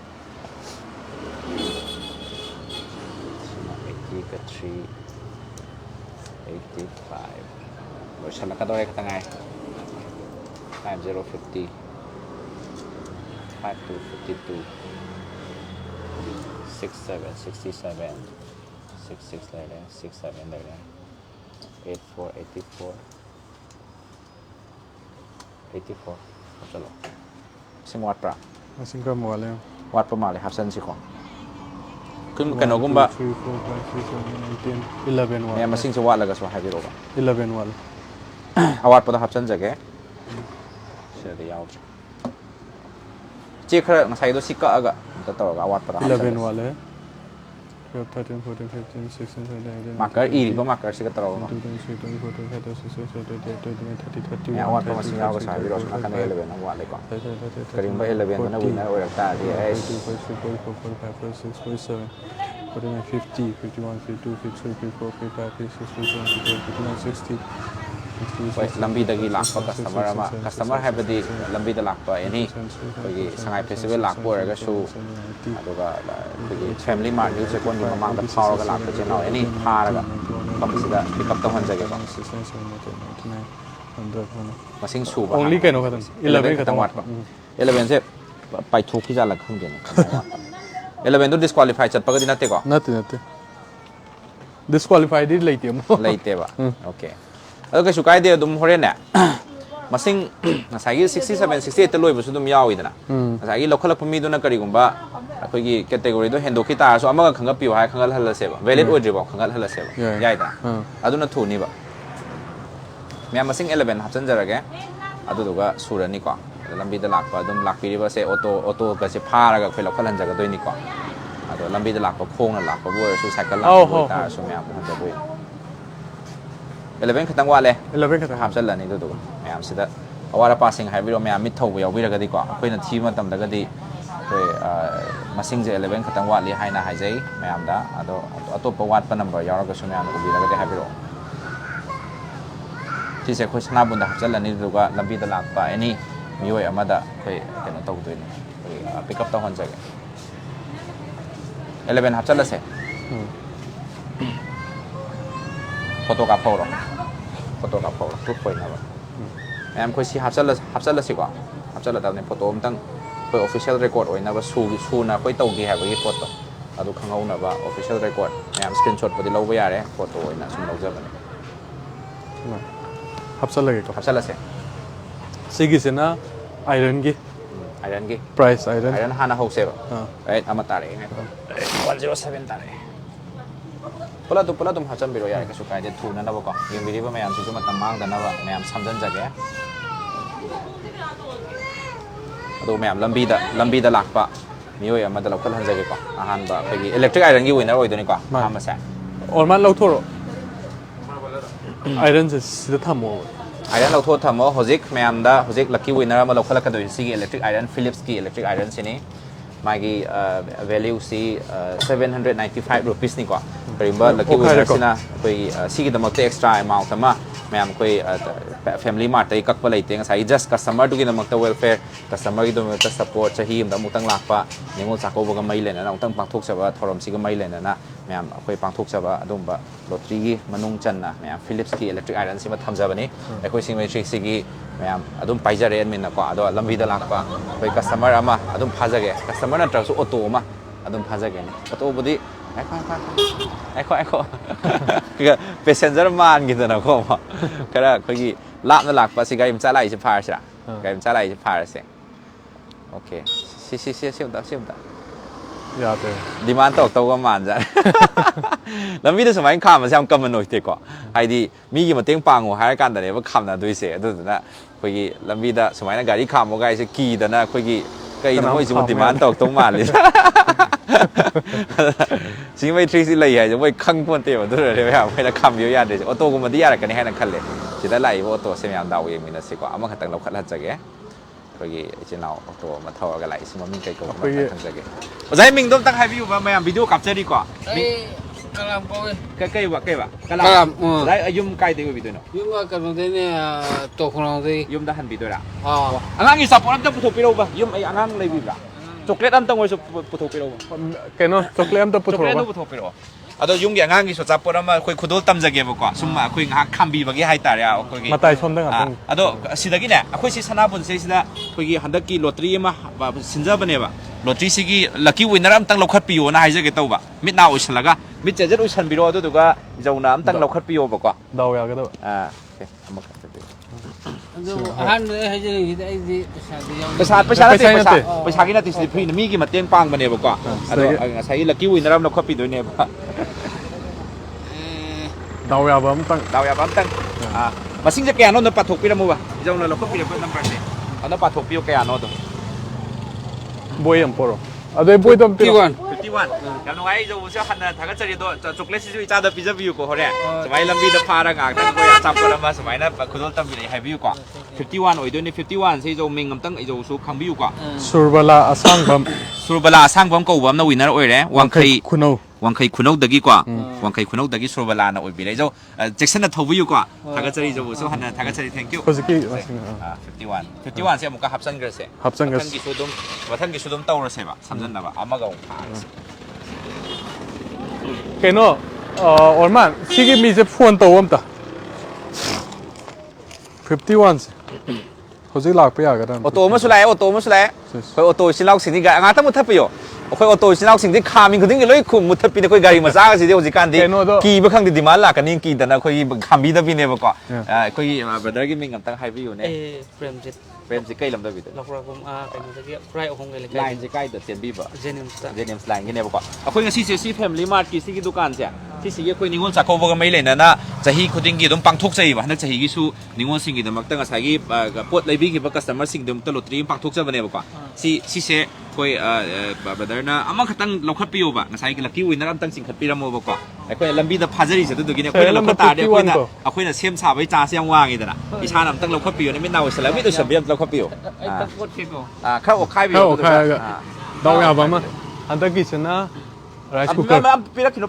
โดยฉันละก็ตัวเลขตั้งไง5050 5252 67 67 66เลยนะ67เลยนะ84 84จะหรอสิมวัดปะ มาสิงก็มัวแล้ว วัดประมาณเลยครับเส้นสิของขึ้นกันเอากุ้มบะเนี่ยมาสิ่งจะวัดแล้วก็สวายให้พี่รู้ปะ11วันเอาวัดประทับเส้นจะแกเสียเดียวเจ้าเครื่องใช้ตัวสิกะก็จะต่อกับวัดประทับ11วันเลย13 14 15 16 17 มาเกิดอีหรือมาเกิดสิกะต่อมาเนี่ยวัดประมาณสิ่งเอาก็ใช้พี่รู้นะกัน11นะวัดเลยก่อนกระดิ่งไป11ก็น่าวิ่งนะโอ้ยตาที่ไอ้ 49 50 51 52 53 54 55 56 57 58 59 60 lambie dagi lak pa customer hai badi lambie da lak pa ani koi sangai festival lak po ga su aduga koi family mart use kon ni mamang da power ga lak pa cheno ani pha ga kapsida pick up ta hon jage ba masing su ba only kaino khatan 11 khatan wat 11 se pai thok ki ja lak khum gen 11 to disqualify chat pa ga dinate ko natte disqualified it leite mo leite ba okayแล้วก็สุดท้ายเดียวดุมหัวเรียนเนี่ยมาสิ่งมาใส่กี่67 68ตลอดไปสุดดุมยาวอีกนะมาใส่กี่เราขลักพมีตัวนักการิกุมบ้าคุยกี่แคตตาล็อกตัวเห็นดูขี้ตาส่วนมากขังกับผิวหายขังกับฮัลเซบะเวลิตโอจิบอกขังกับฮัลเซบะใหญ่ตาอะดูนั่นถูกนี่บะเมียมาสิ่ง11หับสันจะอะไรแกอะดูก็สูรนี่ก่อนลำบีตลักปะดุมลักปีรีบะเซออโต้ก็จะพาแล้วก็คุยเราขลังจะก็ตัวนี่ก่อนอะดูลำบีตลักปะโค้งนั่นลักปะบัวสุดท้ายก็ลักปะตาส่วนเมียมันจะบัว11 खतंग वाले 11 खतंग หามเสร็จแล้วนี่ดูแม่สิดาเอาว่าเรา passing ให้วิโรแม่มิดทวีเอาวิรก็ดีกว่าคุยนาทีมันต่ำแต่ก็ดีคุยมาสิ่งจะ11 खतंग वालेให้นะให้ใจแม่ดาอะตัวประวัติปนัมเบอร์ยาวก็ช่วยแม่อุบิแล้วก็ได้ให้วิโรที่เสกคุยชนะบุญดาหามเสร็จแล้วนี่ดูก็ลำบีตลาดไปนี่มีไว้อามาดาคุยเห็นตัวตัวนี้คุย pick up ตัวคนใจ11หามเสร็จแล้วเสร็จfotoกับพ่อหรอทุกคนนะว่าแอมคุยสิฮับเซลล์สิกว่าฮับเซลล์แต่ในโฟโต้มันตั้งคุย official record ไว้นะว่าชูนะคุยตรงกี่แห่งไว้โฟโต้อะดูข้างเอานะว่า official record แอม screenshot พอดีเราไว้อะไรโฟโต้ไว้นะสุ่มเราจะมันฮับเซลล์ก็ฮับเซลล์สิสิ่งที่นะไอรอนกี่ price ไอรอน5 6 7เอ้ยอามาตาเลยไง107ตาเลยpula tu macam biro ya kesuka dia tu nana boko yang biri ba mayam sisu matamang dana ba mayam samjan jage adu mayam lambi da lakpa miyo ya madala khal han jage ko ahan ba phagi electric iron gi winner oi doni ko ama sa orman lau thoro iron se sida thamo iron lau tho thamo hojik mayam da hojik lucky winner ma lau khala ka doi si electric iron philips ki electric iron sini magi value si 795 rupees ni ko karimba lucky winner sina koi si ki damak extra amount ma ꯃꯌꯥꯝ ꯑꯩꯈꯣꯏ ꯐꯦꯃꯤꯂꯤ ꯃꯥꯔꯠꯇꯒꯤ ꯀꯛꯄ ꯂꯩꯇꯦ ꯉꯁꯥꯏꯒꯤ ꯖꯁ ꯀꯁꯇꯃꯔꯗꯨꯒꯤꯗꯃꯛꯇ ꯋꯦꯜꯐꯦꯌꯔ ꯀꯁꯇꯃꯔꯒꯤꯗꯃꯛꯇ ꯁꯄꯣꯔꯠ ꯆꯍꯤ ꯑꯃꯗ ꯑꯃꯨꯛꯇꯪ ꯂꯥꯛꯄ ꯅꯤꯉꯣꯜ ꯆꯥꯛꯀꯧꯕꯒ ꯃꯩ ꯂꯩꯅꯅ ꯑꯃꯨꯛꯇꯪ ꯄꯥꯡꯊꯣꯛꯆꯕ ꯊꯧꯔꯝꯁꯤꯒ ꯃꯩ ꯂꯩꯅꯅ ꯃꯌꯥꯝ ꯑꯩꯈꯣꯏ ꯄꯥꯡꯊꯣꯛꯆꯕ ꯑꯗꯨꯒꯨꯝꯕ ꯂꯣꯇ꯭ꯔꯤꯒꯤ ꯃꯅꯨꯡ ꯆꯟꯅ ꯃꯌꯥꯝ ꯐꯤꯂꯤꯞꯁꯀꯤ ꯏꯂꯦꯛꯇ꯭ꯔꯤꯛ ꯑꯥꯏꯔꯟꯁꯤꯃ ꯊꯝꯖꯕꯅꯤ ꯑꯩꯈꯣꯏ ꯁꯤꯡꯃꯩꯇ꯭ꯔꯤꯛꯁꯤꯒꯤ ꯃꯌꯥꯝ ꯑꯗꯨꯝ ꯄꯥꯏꯖꯔꯦ ꯑꯦꯗꯃꯤꯟꯅꯀꯣ ꯑꯗꯣ ꯂꯝꯕꯤꯗ ꯂꯥꯛꯄ ꯑꯩꯈꯣꯏ ꯀꯁꯇꯃꯔ ꯑꯃ ꯑꯗꯨꯝ ꯐꯥꯖꯒꯦ ꯀꯁꯇꯃꯔ ꯅꯠꯇ꯭ꯔꯒꯁꯨ ꯑꯣꯇꯣ ꯑꯃ ꯑꯗꯨꯝ ꯐꯥꯖꯒꯦꯅꯦ ꯑꯣꯇꯣꯕꯨꯗꯤ ꯑꯩꯈꯣ ꯄꯦꯁꯦꯟꯖꯔ ꯃꯥꯟꯈꯤꯗꯅꯀꯣ ꯈꯔ ꯑꯩꯈꯣꯏꯒꯤ ꯂꯥꯞꯅ ꯂꯥꯛꯄ ꯁꯤ ꯒꯥꯔꯤ ꯃꯆꯥ ꯂꯥꯛꯏꯁꯦ ꯐꯥꯔꯁꯤꯔꯥ ꯒꯥꯔꯤ ꯃꯆꯥ ꯂꯥꯛꯏꯁꯦ ꯐꯥꯔꯁꯦ ꯑꯣꯀꯦ ꯁꯤ ꯑꯝꯇ ꯌꯥꯗꯦ ꯗꯤꯃꯥꯟ ꯇꯧꯔꯛꯇꯧꯕ ꯃꯥꯟꯖꯥꯠꯅꯦ ꯂꯝꯕꯤꯗ ꯁꯨꯃꯥꯏꯅ ꯈꯥꯝꯕꯁꯦ ꯌꯥꯝ ꯀꯃꯟ ꯑꯣꯏꯗꯦꯀꯣ ꯍꯥꯏꯗꯤ ꯃꯤꯒꯤ ꯃꯇꯦꯡ ꯄꯥꯡꯉꯨ ꯍꯥꯏꯔ ꯀꯥꯟꯗꯅꯦꯕ ꯈꯥꯝꯅꯗꯣꯏꯁꯦ ꯑꯗꯨꯗꯨꯅ ꯑꯩꯈꯣꯏꯒꯤ ꯂꯝꯕꯤꯗ ꯁꯨꯃꯥꯏꯅ ꯒꯥꯔꯤ ꯈꯥꯝꯃꯣ ꯒꯥꯔꯤꯁꯦ ꯀꯤꯗꯅ ꯑꯩꯈꯣꯏꯒꯤ ꯀꯩꯅꯣ ꯃꯣꯏꯁꯤꯕꯨ ꯗꯤꯃꯥꯟ ꯇꯧꯔꯛꯇꯧ ꯃꯥꯜꯂꯤ ꯁꯤꯡꯃꯩꯇ꯭ꯔꯤꯁꯤ ꯂꯩ ꯍꯥꯏꯁꯦ ꯃꯣꯏ ꯈꯪꯄꯣꯟꯇꯦꯕ ꯑꯗꯨꯅꯅꯦ ꯃꯌꯥꯝ ꯑꯩꯈꯣꯏꯅ ꯈꯥꯝꯕꯤꯌꯨ ꯌꯥꯗ꯭ꯔꯤꯁꯦ ꯑꯣꯇꯣꯒꯨꯝꯕꯗꯤ ꯌꯥꯔꯛꯀꯅꯤ ꯍꯥꯏꯅ ꯈꯜꯂꯦ ꯁꯤꯗ ꯂꯥꯛꯏꯕ ꯑꯣꯇꯣꯁꯦ ꯃꯌꯥꯝ ꯗꯥꯎ ꯌꯦꯡꯃꯤꯟꯅꯁꯤꯀꯣ ꯑꯃꯈꯛꯇꯪ ꯂꯧꯈꯠꯍꯟꯖꯒꯦ ꯑꯩꯈꯣꯏꯒꯤ ꯏꯆꯤꯜ ꯏꯅꯥꯎ ꯑꯣꯇꯣ ꯑꯃ ꯊꯧꯔꯒ ꯂꯥꯛꯏꯁꯤ ꯃꯃꯤꯡ ꯀꯩ ꯀꯧꯕ ꯑꯃꯇꯪ ꯈꯪꯖꯒꯦ ꯑꯣꯖꯥꯒꯤ ꯃꯤꯡꯗꯣ ꯑꯝꯇꯪ ꯍꯥꯏꯕꯤꯌꯨꯕ ꯃꯌꯥꯝ ꯚꯤꯗꯤꯑꯣ ꯀꯥꯞꯆꯔꯤꯀꯣ Kalam kau ꯀꯩꯕ Kalam, ꯑꯣꯖꯥ ꯌꯨꯝ ꯀꯥꯏꯗꯒꯤ 어디도이노 Yung kalam din tokong din. ꯌꯨꯝꯗ ꯍꯟꯕꯤꯗꯣꯏꯔꯥ Ah, ꯑꯉꯥꯡꯒꯤ ꯆꯥꯄꯣꯠ ꯑꯝꯇ ꯄꯨꯊꯣꯛꯄꯤꯔꯛꯎꯕ ꯌꯨꯝ ꯑꯩ ꯑꯉꯥꯡ ꯂꯩꯕꯤꯕ꯭ꯔꯥ ꯆꯣꯀ꯭ꯂꯦꯠ ꯑꯝꯇꯪ ꯑꯣꯏꯔꯁꯨ ꯄꯨꯊꯣꯛꯄꯤꯔꯛꯎꯕ ꯀꯩꯅꯣ ꯆꯣꯀ꯭ꯂꯦꯠ ꯑꯝꯇ ꯆꯣꯀ꯭ꯂꯦꯠ ꯑꯃ ꯄꯨꯊꯣꯛꯑꯣ ꯄꯨꯊꯣꯛꯄꯤꯔꯛꯑꯣ ꯑꯗꯣ ꯌꯨꯝꯒꯤ ꯑꯉꯥꯡꯒꯤꯁꯨ ꯑꯆꯥꯄꯣꯠ ꯑꯃ ꯑꯩꯈꯣꯏ ꯈꯨꯗꯣꯜ ꯇꯝꯖꯒꯦꯕꯀꯣ ꯁꯨꯝ ꯑꯩꯈꯣꯏ ꯉꯥꯏꯍꯥꯛ ꯈꯥꯝꯕꯤꯕꯒꯤ ꯍꯥꯏꯇꯥꯔꯦ ꯑꯩꯈꯣꯏꯒꯤ ꯃꯇꯥꯏ ꯁꯣꯝꯗ ꯉꯥꯛꯇꯪ ꯑꯗꯣ ꯁꯤꯗꯒꯤꯅꯦ ꯑꯩꯈꯣꯏꯁꯤ ꯁꯅꯥꯕꯨꯟꯁꯤꯁꯤꯗ ꯑꯩꯈꯣꯏꯒꯤ ꯍꯟꯗꯛꯀꯤ ꯂꯣꯇ꯭ꯔꯤ ꯑꯃ ꯁꯤꯟꯖꯕꯅꯦꯕ ꯂꯣꯇ꯭ꯔꯤꯁꯤꯒꯤ ꯂꯛꯀꯤ ꯋꯤꯟꯅꯔ ꯑꯝꯇꯪ ꯂꯧꯈꯠꯄꯤꯌꯣꯅ ꯍꯥꯏꯖꯒꯦ ꯇꯧꯕ ꯃꯤꯠ ꯅꯥ ꯎꯏꯁꯜꯂꯒ ꯃꯤꯠ ꯆꯦꯖꯦꯠ ꯎꯏꯁꯟꯕꯤꯔꯣ ꯑꯗꯨꯗꯨꯒ ꯏꯖꯧꯅ ꯑꯝꯇꯪ ꯂꯧꯈꯠꯄꯤꯌꯣꯕꯀꯣ ꯗꯥꯎ ꯌꯥꯒꯗꯕ ꯑꯃꯈꯛ ahan haja ni kita ini ꯄꯩꯁꯥ ꯄꯩꯁꯥ ꯅꯠꯇꯦ ꯅꯠꯇꯦ. ꯄꯩꯁꯥꯒꯤ ꯅꯠꯇꯦ ꯁꯤꯗꯤ ꯐ꯭ꯔꯤꯅꯤ ꯃꯤꯒꯤ ꯃꯇꯦꯡ ꯄꯥꯡꯕꯅꯦꯕꯀꯣ ꯑꯗꯣ ꯉꯁꯥꯏꯒꯤ ꯂꯛꯀꯤ ꯋꯤꯟꯅꯔ ꯑꯃ ꯂꯧꯈꯠꯄꯤꯗꯣꯏꯅꯦꯕ ꯗꯥꯎ ꯌꯥꯕ ꯑꯝꯇꯪ ꯗꯥꯎ ꯌꯥꯕ ꯑꯝꯇꯪ ꯃꯁꯤꯡꯁꯦ ꯀꯌꯥꯅꯣ ꯑꯝꯇ ꯄꯥꯊꯣꯛꯄꯤꯔꯝꯃꯨꯕ ꯏꯖꯧꯅ ꯂꯧꯈꯠꯄꯤꯔꯛꯄ ꯅꯝꯕꯔꯁꯦ ꯑꯗꯨꯅ ꯄꯥꯊꯣꯛꯄꯤꯌꯨ ꯀꯌꯥꯅꯣ ꯑꯗꯨꯝ ꯕꯣꯏ ꯑꯃ ꯄꯣꯔꯣ ꯑꯗꯨ ꯑꯩ ꯕꯣꯏꯗꯣ ꯑꯝ ꯄꯤꯔꯣ 51 ꯌꯥꯝ ꯅꯨꯡꯉꯥꯏ ꯏꯖꯧꯕꯨꯁꯨ ꯍꯟꯅ ꯊꯥꯒꯠꯆꯔꯤ ꯑꯗꯣ ꯆꯣꯀ꯭ꯂꯦꯠꯁꯤꯁꯨ ꯏꯆꯥꯗ ꯄꯤꯖꯕꯤꯌꯨꯀꯣ ꯍꯣꯔꯦꯟ ꯁꯨꯃꯥꯏꯅ ꯂꯝꯕꯤꯗ ꯐꯥꯔꯒ ꯉꯥꯛꯇꯪ ꯑꯩꯈꯣꯏ ꯑꯆꯥꯄꯣꯠ ꯑꯃ ꯁꯨꯃꯥꯏꯅ ꯈꯨꯗꯣꯜ ꯇꯝꯕꯤꯔꯛꯑꯦ ꯍꯥꯏꯕꯤꯌꯨꯀꯣ 51 ꯑꯣꯏꯗꯣꯏꯅꯤ 51ꯁꯦ ꯏꯖꯧ ꯃꯤꯡ ꯑꯝꯇꯪ ꯏꯖꯧꯁꯨ ꯈꯪꯕꯤꯌꯨꯀꯣ ꯁꯨꯔꯕꯂꯥ ꯑꯁꯥꯡꯕꯝ ꯁꯨꯔꯕꯂꯥ ꯑꯁꯥꯡꯕꯝ ꯀꯧꯕ ꯑꯃꯅ ꯋꯤꯟꯅꯔ ꯑꯣꯏꯔꯦ ꯈꯨꯅꯧ ꯋꯥꯡꯈꯩ ꯈꯨꯅꯧꯗꯒꯤꯀꯣ ꯋꯥꯡꯈꯩ ꯈꯨꯅꯧꯗꯒꯤ ꯁꯨꯔꯕꯂꯥꯅ ꯑꯣꯏꯕꯤꯔꯦ ꯏꯖꯧ ꯆꯦꯛꯁꯤꯟꯅ ꯊꯧꯕꯤꯌꯨꯀꯣ ꯊꯥꯒꯠꯆꯔꯤ ꯏꯖꯧꯕꯨꯁꯨ ꯍꯟꯅ ꯊꯥꯒꯠꯆꯔꯤ ꯊꯦꯡꯛ ꯌꯨ ꯍꯧꯖꯤꯛꯀꯤ 51ꯁꯦ ꯑꯃꯨꯛꯀ ꯍꯥꯞꯆꯟꯈ꯭ꯔꯁꯦ ꯍꯥꯞꯆꯟꯒꯁ ꯃꯊꯪꯒꯤꯁꯨ ꯑꯗꯨꯝ ꯇꯧꯔꯁꯦꯕ ꯁꯝꯖꯟꯅꯕ ꯑꯃꯒ ꯑꯃꯨꯛ ꯐꯥꯔꯁꯦ ꯀꯩꯅꯣ ꯑꯣꯔꯃꯥꯟ ꯁꯤꯒꯤ ꯃꯤꯁꯦ ꯐꯣꯟ ꯇꯧ ꯑꯝꯇ 51ꯁꯦ ꯍꯧꯖꯤꯛ ꯂꯥꯛꯄ ꯌꯥꯒꯗ꯭ꯔꯥ ꯑꯣꯇꯣ ꯑꯃꯁꯨ ꯂꯥꯛꯑꯦ ꯑꯩꯈꯣꯏ ꯑꯣꯇꯣ ꯏꯆꯤꯜ ꯏꯅꯥꯎꯁꯤꯡꯗꯤ ꯉꯥꯛꯇꯪ ꯃꯨꯠꯊꯠꯄꯤꯌꯣ ꯑꯩꯈꯣꯏ ꯑꯣꯇꯣ ꯏꯆꯤꯜ ꯏꯅꯥꯎꯁꯤꯡꯗꯤ ꯈꯥꯝꯃꯤ ꯈꯨꯗꯤꯡꯒꯤ ꯂꯣꯏ ꯃꯨꯠꯊꯠꯄꯤꯅꯦ ꯑꯩꯈꯣꯏ ꯒꯥꯔꯤ ꯃꯆꯥꯒꯁꯤꯗꯤ ꯍꯧꯖꯤꯛꯀꯥꯟꯗꯤ ꯀꯩꯅꯣꯗꯣ ꯀꯤꯕ ꯈꯪꯗꯦ ꯗꯤꯃꯥꯟ ꯂꯥꯛꯀꯅꯤ ꯀꯤꯗꯅ ꯑꯩꯈꯣꯏꯒꯤ ꯈꯥꯝꯕꯤꯗꯕꯤꯅꯦꯕꯀꯣ ꯑꯩꯈꯣꯏꯒꯤ ꯕ꯭ꯔꯗꯔꯒꯤ ꯃꯤꯡ ꯑꯝꯇꯪ ꯍꯥꯏꯕꯤꯌꯨꯅꯦ Premjit ꯐ꯭ꯔꯦꯝꯁꯤ ꯀꯩ ꯂꯝꯗꯕꯤꯗ Laprakum kainodagi fry ahong gali ꯂꯥꯏꯟꯁꯦ ꯀꯥꯏꯗ ꯆꯦꯟꯕꯤꯕ Jenimsta ꯖꯦꯅꯤꯝꯁ ꯂꯥꯏꯟꯒꯤꯅꯦꯕꯀꯣ ꯑꯩꯈꯣꯏ ꯉꯁꯤꯁꯦ ꯁꯤ ꯐꯦꯃꯤꯂꯤ ꯃꯥꯔꯠꯀꯤ ꯁꯤꯒꯤ ꯗꯨꯀꯥꯟꯁꯦ ꯁꯤꯁꯤꯒꯤ ꯑꯩꯈꯣꯏ ꯅꯤꯉꯣꯜ ꯆꯥꯛꯀꯧꯕꯒ ꯃꯩ ꯂꯩꯅꯅ ꯆꯍꯤ ꯈꯨꯗꯤꯡꯒꯤ ꯑꯗꯨꯝ ꯄꯥꯡꯊꯣꯛꯆꯩꯕ ꯍꯟꯗꯛ ꯆꯍꯤꯒꯤꯁꯨ ꯅꯤꯉꯣꯜꯁꯤꯡꯒꯤꯗꯃꯛꯇ ꯉꯁꯥꯏꯒꯤ ꯄꯣꯠ ꯂꯩꯕꯤꯈꯤꯕ ꯀꯁꯇꯃꯔꯁꯤꯡꯒꯤꯗꯃꯛꯇ ꯂꯣꯇ꯭ꯔꯤ ꯑꯃ ꯄꯥꯡꯊꯣꯛꯆꯕꯅꯦꯕꯀꯣ ꯁꯤꯁꯦ ꯑꯩꯈꯣꯏ ꯕ꯭ꯔꯗꯔꯅ ꯑꯃꯈꯛꯇꯪ ꯂꯧꯈꯠꯄꯤꯌꯣꯕ ꯉꯁꯥꯏꯒꯤ ꯂꯛꯀꯤ ꯋꯤꯟꯅꯔ ꯑꯝꯇꯪ ꯆꯤꯡꯈꯠꯄꯤꯔꯝꯃꯣꯕꯀꯣ ꯑꯩꯈꯣꯏꯅ ꯂꯝꯕꯤꯗ ꯐꯥꯖꯔꯤꯁꯦ ꯑꯗꯨꯗꯨꯒꯤꯅꯦ ꯑꯩꯈꯣꯏꯅ ꯂꯧꯈꯠ ꯇꯥꯔꯗꯤ ꯑꯩꯈꯣꯏꯅ ꯁꯦꯝ ꯁꯥꯕꯒꯤ ꯆꯥꯟꯁ ꯌꯥꯝ ꯋꯥꯡꯉꯤꯗꯅ ꯏꯁꯥꯅ ꯑꯝꯇꯪ ꯂꯧꯈꯠꯄꯤꯌꯣ ꯃꯤꯠ ꯅꯥ ꯎꯏꯁꯜꯂꯒ ꯃꯤꯠ ꯎꯏꯁꯟꯕꯤꯔ ꯑꯝꯇ ꯂꯧꯈꯠꯄꯤꯌꯣ ꯈꯔ ꯑꯣꯠꯈꯥꯏꯕꯤꯌꯣ ꯗꯥꯎ ꯌꯥꯕ ꯑꯃ ꯍꯟꯗꯛꯀꯤꯁꯤꯅ ꯔꯥꯏꯁ ꯀꯨꯀꯔ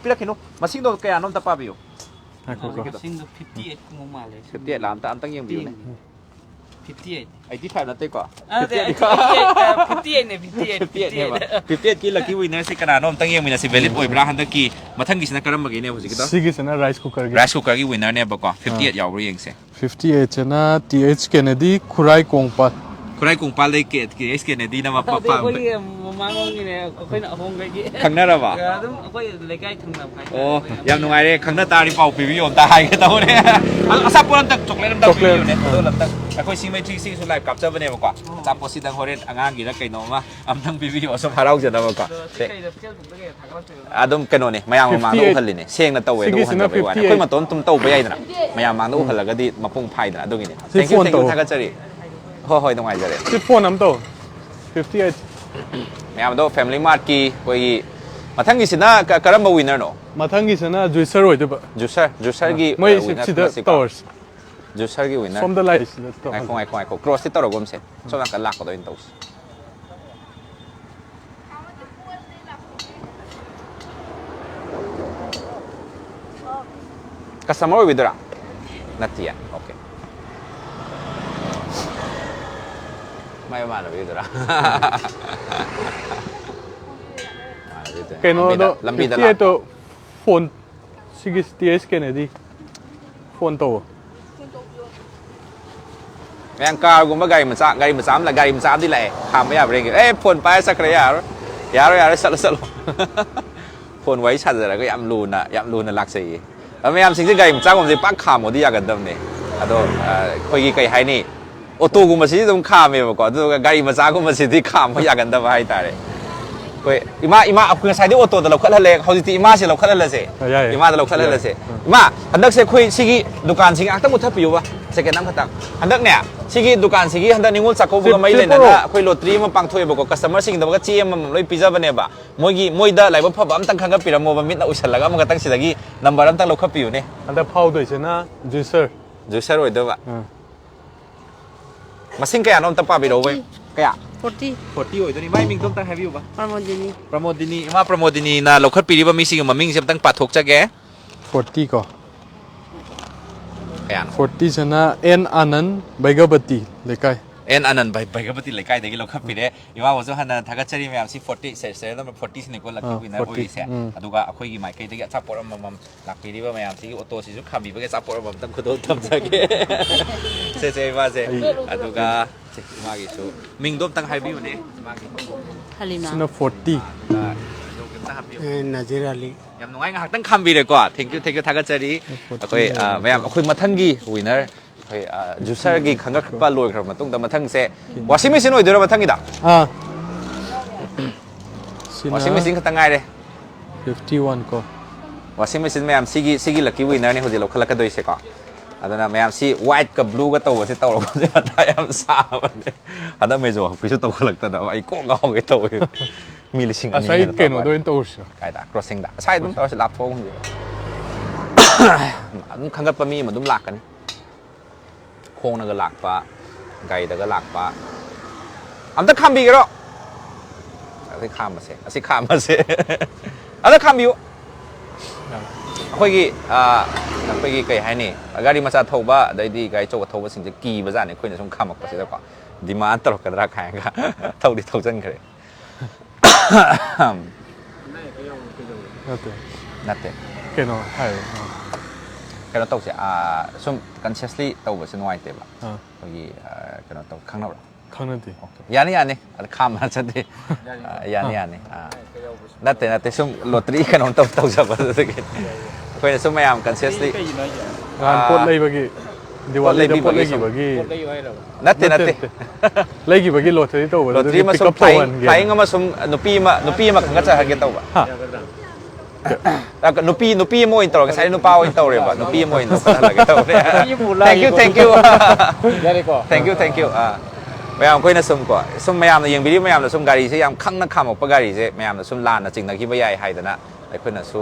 ꯄꯤꯔꯛꯈꯤꯅꯨ ꯃꯁꯤꯡꯗꯣ ꯀꯌꯥꯅꯣ ꯑꯝꯇ ꯄꯥꯕꯤꯌꯨ Singo 58 kumo male 58 ꯂꯥ ꯑꯝꯇꯪ ꯌꯦꯡꯕꯤꯌꯨꯅꯦ 58 85 ꯅꯠꯇꯦꯀꯣ 58 ne 58 58ꯀꯤ ꯂꯛꯀꯤ ꯋꯤꯟꯅꯔꯁꯤ ꯀꯅꯥꯅꯣ ꯑꯝꯇꯪ ꯌꯦꯡꯃꯤꯟꯅꯁꯤ ꯚꯦꯂꯤꯗ ꯑꯣꯏꯕ꯭ꯔꯥ ꯍꯟꯗꯛꯀꯤ ꯃꯊꯪꯒꯤꯁꯤꯅ ꯀꯔꯝꯕꯒꯤꯅꯦ ꯍꯧꯖꯤꯛꯀꯤꯗꯣ ꯁꯤꯒꯤꯁꯤꯅ ꯔꯥꯏꯁ ꯀꯨꯀꯔꯒꯤ ꯔꯥꯏꯁ ꯀꯨꯀꯔꯒꯤ ꯋꯤꯟꯅꯔꯅꯦꯕꯀꯣ 58 ꯌꯥꯎꯕ꯭ꯔꯥ ꯌꯦꯡꯁꯦ 58ꯁꯤꯅ TH Kennedy ꯈꯨꯔꯥꯏ ꯀꯣꯡꯄꯥꯠ ꯈꯨꯔꯥꯏ ꯀꯣꯡꯄꯥꯜꯗꯩ KH Kennedy ꯑꯩꯈꯣꯏꯒꯤ ꯃꯃꯥꯡꯂꯣꯝꯒꯤꯅꯦ ꯑꯩꯈꯣꯏꯅ ꯑꯍꯣꯡꯒꯩꯒꯤ ꯈꯪꯅꯔꯕ ꯑꯗꯨꯝ ꯑꯩꯈꯣꯏ ꯂꯩꯀꯥꯏ ꯊꯪꯅꯕ ꯍꯥꯏꯇꯥꯔꯦ ꯑꯣ ꯌꯥꯝ ꯅꯨꯡꯉꯥꯏꯔꯦ ꯈꯪꯅ ꯇꯥꯔꯗꯤ ꯄꯥꯎ ꯄꯤꯕꯤꯌꯣ ꯑꯝꯇ ꯍꯥꯏꯒꯦ ꯇꯧꯔꯦ ꯑꯆꯥꯄꯣꯠ ꯑꯝꯇꯪ ꯆꯣꯀ꯭ꯂꯦꯠ ꯑꯝꯇꯪ ꯄꯤꯕꯤꯌꯨꯅꯦ ꯈꯨꯗꯣꯜ ꯑꯝꯇꯪ ꯑꯩꯈꯣꯏ ꯁꯤꯡꯃꯩꯇ꯭ꯔꯤꯁꯤꯒꯤꯁꯨ ꯂꯥꯏꯚ ꯀꯥꯞꯆꯕꯅꯦꯕꯀꯣ ꯑꯆꯥꯄꯣꯠꯁꯤꯗꯪ ꯍꯣꯔꯦꯟ ꯑꯉꯥꯡꯒꯤꯔ ꯀꯩꯅꯣꯝꯃ ꯑꯝꯇꯪ ꯄꯤꯕꯤꯌꯣ ꯑꯁꯨꯝ ꯍꯔꯥꯎꯖꯅꯕꯀꯣ ꯑꯗꯨꯝ ꯀꯩꯅꯣꯅꯦ ꯃꯌꯥꯝ ꯃꯃꯥꯡꯗ ꯎꯍꯜꯂꯤꯅꯦ ꯁꯦꯡꯅ ꯇꯧꯋꯦ ꯑꯗꯨ ꯎꯍꯟꯖꯕꯩ ꯋꯥꯅꯤ ꯑꯩꯈꯣꯏ ꯃꯇꯣꯟ ꯑꯗꯨꯝ ꯇꯧꯕ ꯌꯥꯏꯗꯅ ꯃꯌꯥꯝ ꯃꯥꯡꯗ ꯎꯍꯜꯂꯒꯗꯤ ꯃꯄꯨꯡ ꯐꯥꯏꯗꯅ ꯑꯗꯨꯒꯤꯅꯤ ꯊꯦꯡꯛ ꯌꯨ ꯊꯥꯒꯠꯆꯔꯤ ꯍꯣꯏ ꯅꯨꯡꯉꯥꯏꯖꯔꯦ ꯁꯤ ꯐꯣꯟ ꯑꯃ ꯇꯧ 58 ꯃꯌꯥꯝꯗꯣ ꯐꯦꯃꯤꯂꯤ ꯃꯥꯔꯠꯀꯤ ꯑꯩꯈꯣꯏꯒꯤ ꯃꯊꯪꯒꯤꯁꯤꯅ ꯀꯔꯝꯕ ꯋꯤꯟꯅꯔꯅꯣ ꯃꯊꯪꯒꯤꯁꯤꯅ ꯖꯨꯏꯁꯔ ꯑꯣꯏꯗꯣꯏꯕ ꯖꯨꯁꯔꯒꯤ ꯃꯣꯏ ꯁꯤꯗ ꯇꯧꯔꯁꯤ ꯖꯨꯁꯔꯒꯤ ꯋꯤꯟꯅꯔ ꯁꯣꯝꯗ ꯂꯥꯛꯏꯁꯤꯗ ꯉꯥꯏꯈꯣ ꯀ꯭ꯔꯣꯁꯇꯤ ꯇꯧꯔꯒꯨꯝꯁꯦ ꯁꯣꯝ ꯅꯥꯀꯟ ꯂꯥꯛꯄꯗ ꯑꯣꯏꯅ ꯇꯧꯁꯤ ꯀꯁꯇꯃꯔ ꯑꯣꯏꯕꯤꯗꯣꯏꯔꯥ Natia. Okay. May mana video ra. Keno do Lambida ti to phone sige TS Kennedy phone to Yang car gumba gari macam la gari macam di la kham ya breng phone pa sakre yar salo phone wai chat ra ko yam lu na lak sei mayam sing gari macam gum je pak kham mo di ya ga dam ne ado khoi gi kai hai ni auto gum si dum kham me ko do gari macam gum si di kham mo ya ga dam hai ta re koi ima apku sai di auto da lo khat le hau ti ima se lo khat le se ima da lo khat le se ima handak se khoi sigi dukan sing ak ta mutha piu ba second nam khatang handak ne sigi dukan sigi handak ningul sakko bu mai le na khoi lottery ma pang thoi ba ko customer sing da ba chi am loi pizza ba ne ba moi da lai ba pha ba am tang khang ga piram mo ba mit na usal la ga ma tang sidagi number am tang lo khat piu ne anda phau doi se na juicer oi da ba masing kaya nom ta pa bi do ba kaya 40 40 oi do ni mai ming tom tang have you ba Pramodini Pramodini na lo khat pi ri ba mi sing ma ming sem tang pa thok cha ge 40 ko kaya 40 sana N Anand Baigabati lekai en anan bai gapati lekai degi lo khat pi re ima wo so hana thaga chari me am si 40 se number 40 sine ko lucky winner oi se aduga akhoi gi mai kai degi achapor am lak pi ri ba me am si auto si su kham bi ba ge achapor am tam khudo tam ja ge se ma se aduga ma gi su ming dom tang hai bi ne ma gi Halima sana 40 Nazir Ali yam nungai ngak tang kham bi re ko thank you thaga chari akhoi me am akhoi mathang gi winner juicer gi khanga khpa loi khra matung da mathang se washing machine oi dira mathang gi da washing machine khatang ngai re 51 ko washing machine me am sigi lucky winner ne hodi lo khala ka doi se ko adana me am si white ka blue ka to se to ro se ta yam sa ba ne ada me jo fi su to khalak ta da ai ko ngau ge to mi li sing asai keno do in to sha kai da crossing da sai dum to se lap thong ji adum khanga pa mi ma dum lak kan khong na ga lak pa gai da ga lak pa am ta kham bi ga ro asi kham ma se ada kham bi ꯑꯩꯈꯣꯏꯒꯤ ꯑꯩꯈꯣꯏꯒꯤ ꯀꯩ ꯍꯥꯏꯅꯤ ꯒꯥꯔꯤ ꯃꯆꯥ ꯊꯧꯕ ꯑꯗꯩꯗꯤ ꯒꯥꯔꯤ ꯑꯆꯧꯕ ꯊꯧꯕꯁꯤꯡꯁꯦ ꯀꯤꯕꯖꯥꯠꯅꯤ ꯑꯩꯈꯣꯏꯅ ꯁꯨꯝ ꯈꯥꯝꯃꯛꯄꯁꯤꯗꯀꯣ ꯗꯤꯃꯥꯟ ꯇꯧꯔꯛꯀꯗ꯭ꯔꯥ ꯀꯥꯏꯅꯒ ꯊꯧꯗꯤ ꯊꯧꯖꯟꯈ꯭ꯔꯦ ꯅꯠꯇꯦ keno hai ꯀꯩꯅꯣ ꯇꯧꯁꯦ ꯁꯨꯝ ꯀꯟꯁꯤꯌꯁꯂꯤ ꯇꯧꯕꯁꯦ ꯅꯨꯡꯉꯥꯏꯇꯦꯕ ꯑꯩꯈꯣꯏꯒꯤ ꯀꯩꯅꯣ ꯇꯧ ꯈꯪꯅꯕ꯭ꯔꯥ khanati ꯌꯥꯅꯤ ꯑꯗ ꯈꯥꯝꯕ ꯆꯠꯇꯦ ꯌꯥꯅꯤ ꯅꯠꯇꯦ ꯁꯨꯝ ꯂꯣꯇꯔꯤ ꯀꯩꯅꯣꯝ ꯇꯧꯖꯕ ꯑꯗꯨꯗꯒꯤ ꯑꯩꯈꯣꯏꯅ ꯁꯨꯝ ꯃꯌꯥꯝ ꯀꯟꯁꯤꯌꯁꯂꯤ ran pot leibagi diwali da pot leibagi ꯅꯠꯇꯦ leibagi lottery to ba lottery ꯑꯃ ꯁꯨꯝ ꯐ꯭ꯂꯥꯏꯡ ꯑꯃ ꯁꯨꯝ ꯅꯨꯄꯤ ꯑꯃ ꯈꯪꯒꯠꯆꯍꯟꯒꯦ ꯇꯧꯕ ꯅꯨꯄꯤ ꯑꯃ ꯑꯣꯏꯅ ꯇꯧꯔꯒ ꯉꯁꯥꯏ ꯅꯨꯄꯥ ꯑꯣꯏꯅ ꯇꯧꯔꯦꯕ ꯅꯨꯄꯤ ꯑꯃ ꯑꯣꯏꯅ ꯈꯪꯒꯠꯍꯜꯂꯒꯦ ꯇꯧꯕꯅꯦ ꯊꯦꯡꯛ ꯌꯨ ꯃꯌꯥꯝ ꯑꯩꯈꯣꯏꯅ ꯁꯨꯝ ꯃꯌꯥꯝꯅ ꯌꯦꯡꯕꯤꯔꯤꯕ ꯃꯌꯥꯝꯅ ꯁꯨꯝ ꯒꯥꯔꯤꯁꯦ ꯌꯥꯝ ꯈꯪꯅ ꯈꯥꯝꯃꯛꯄ ꯒꯥꯔꯤꯁꯦ ꯃꯌꯥꯝꯅ ꯁꯨꯝ ꯂꯥꯟꯅ ꯆꯤꯡꯅꯈꯤꯕ ꯌꯥꯏ ꯍꯥꯏꯗꯅ ꯑꯩꯈꯣꯏꯅꯁꯨ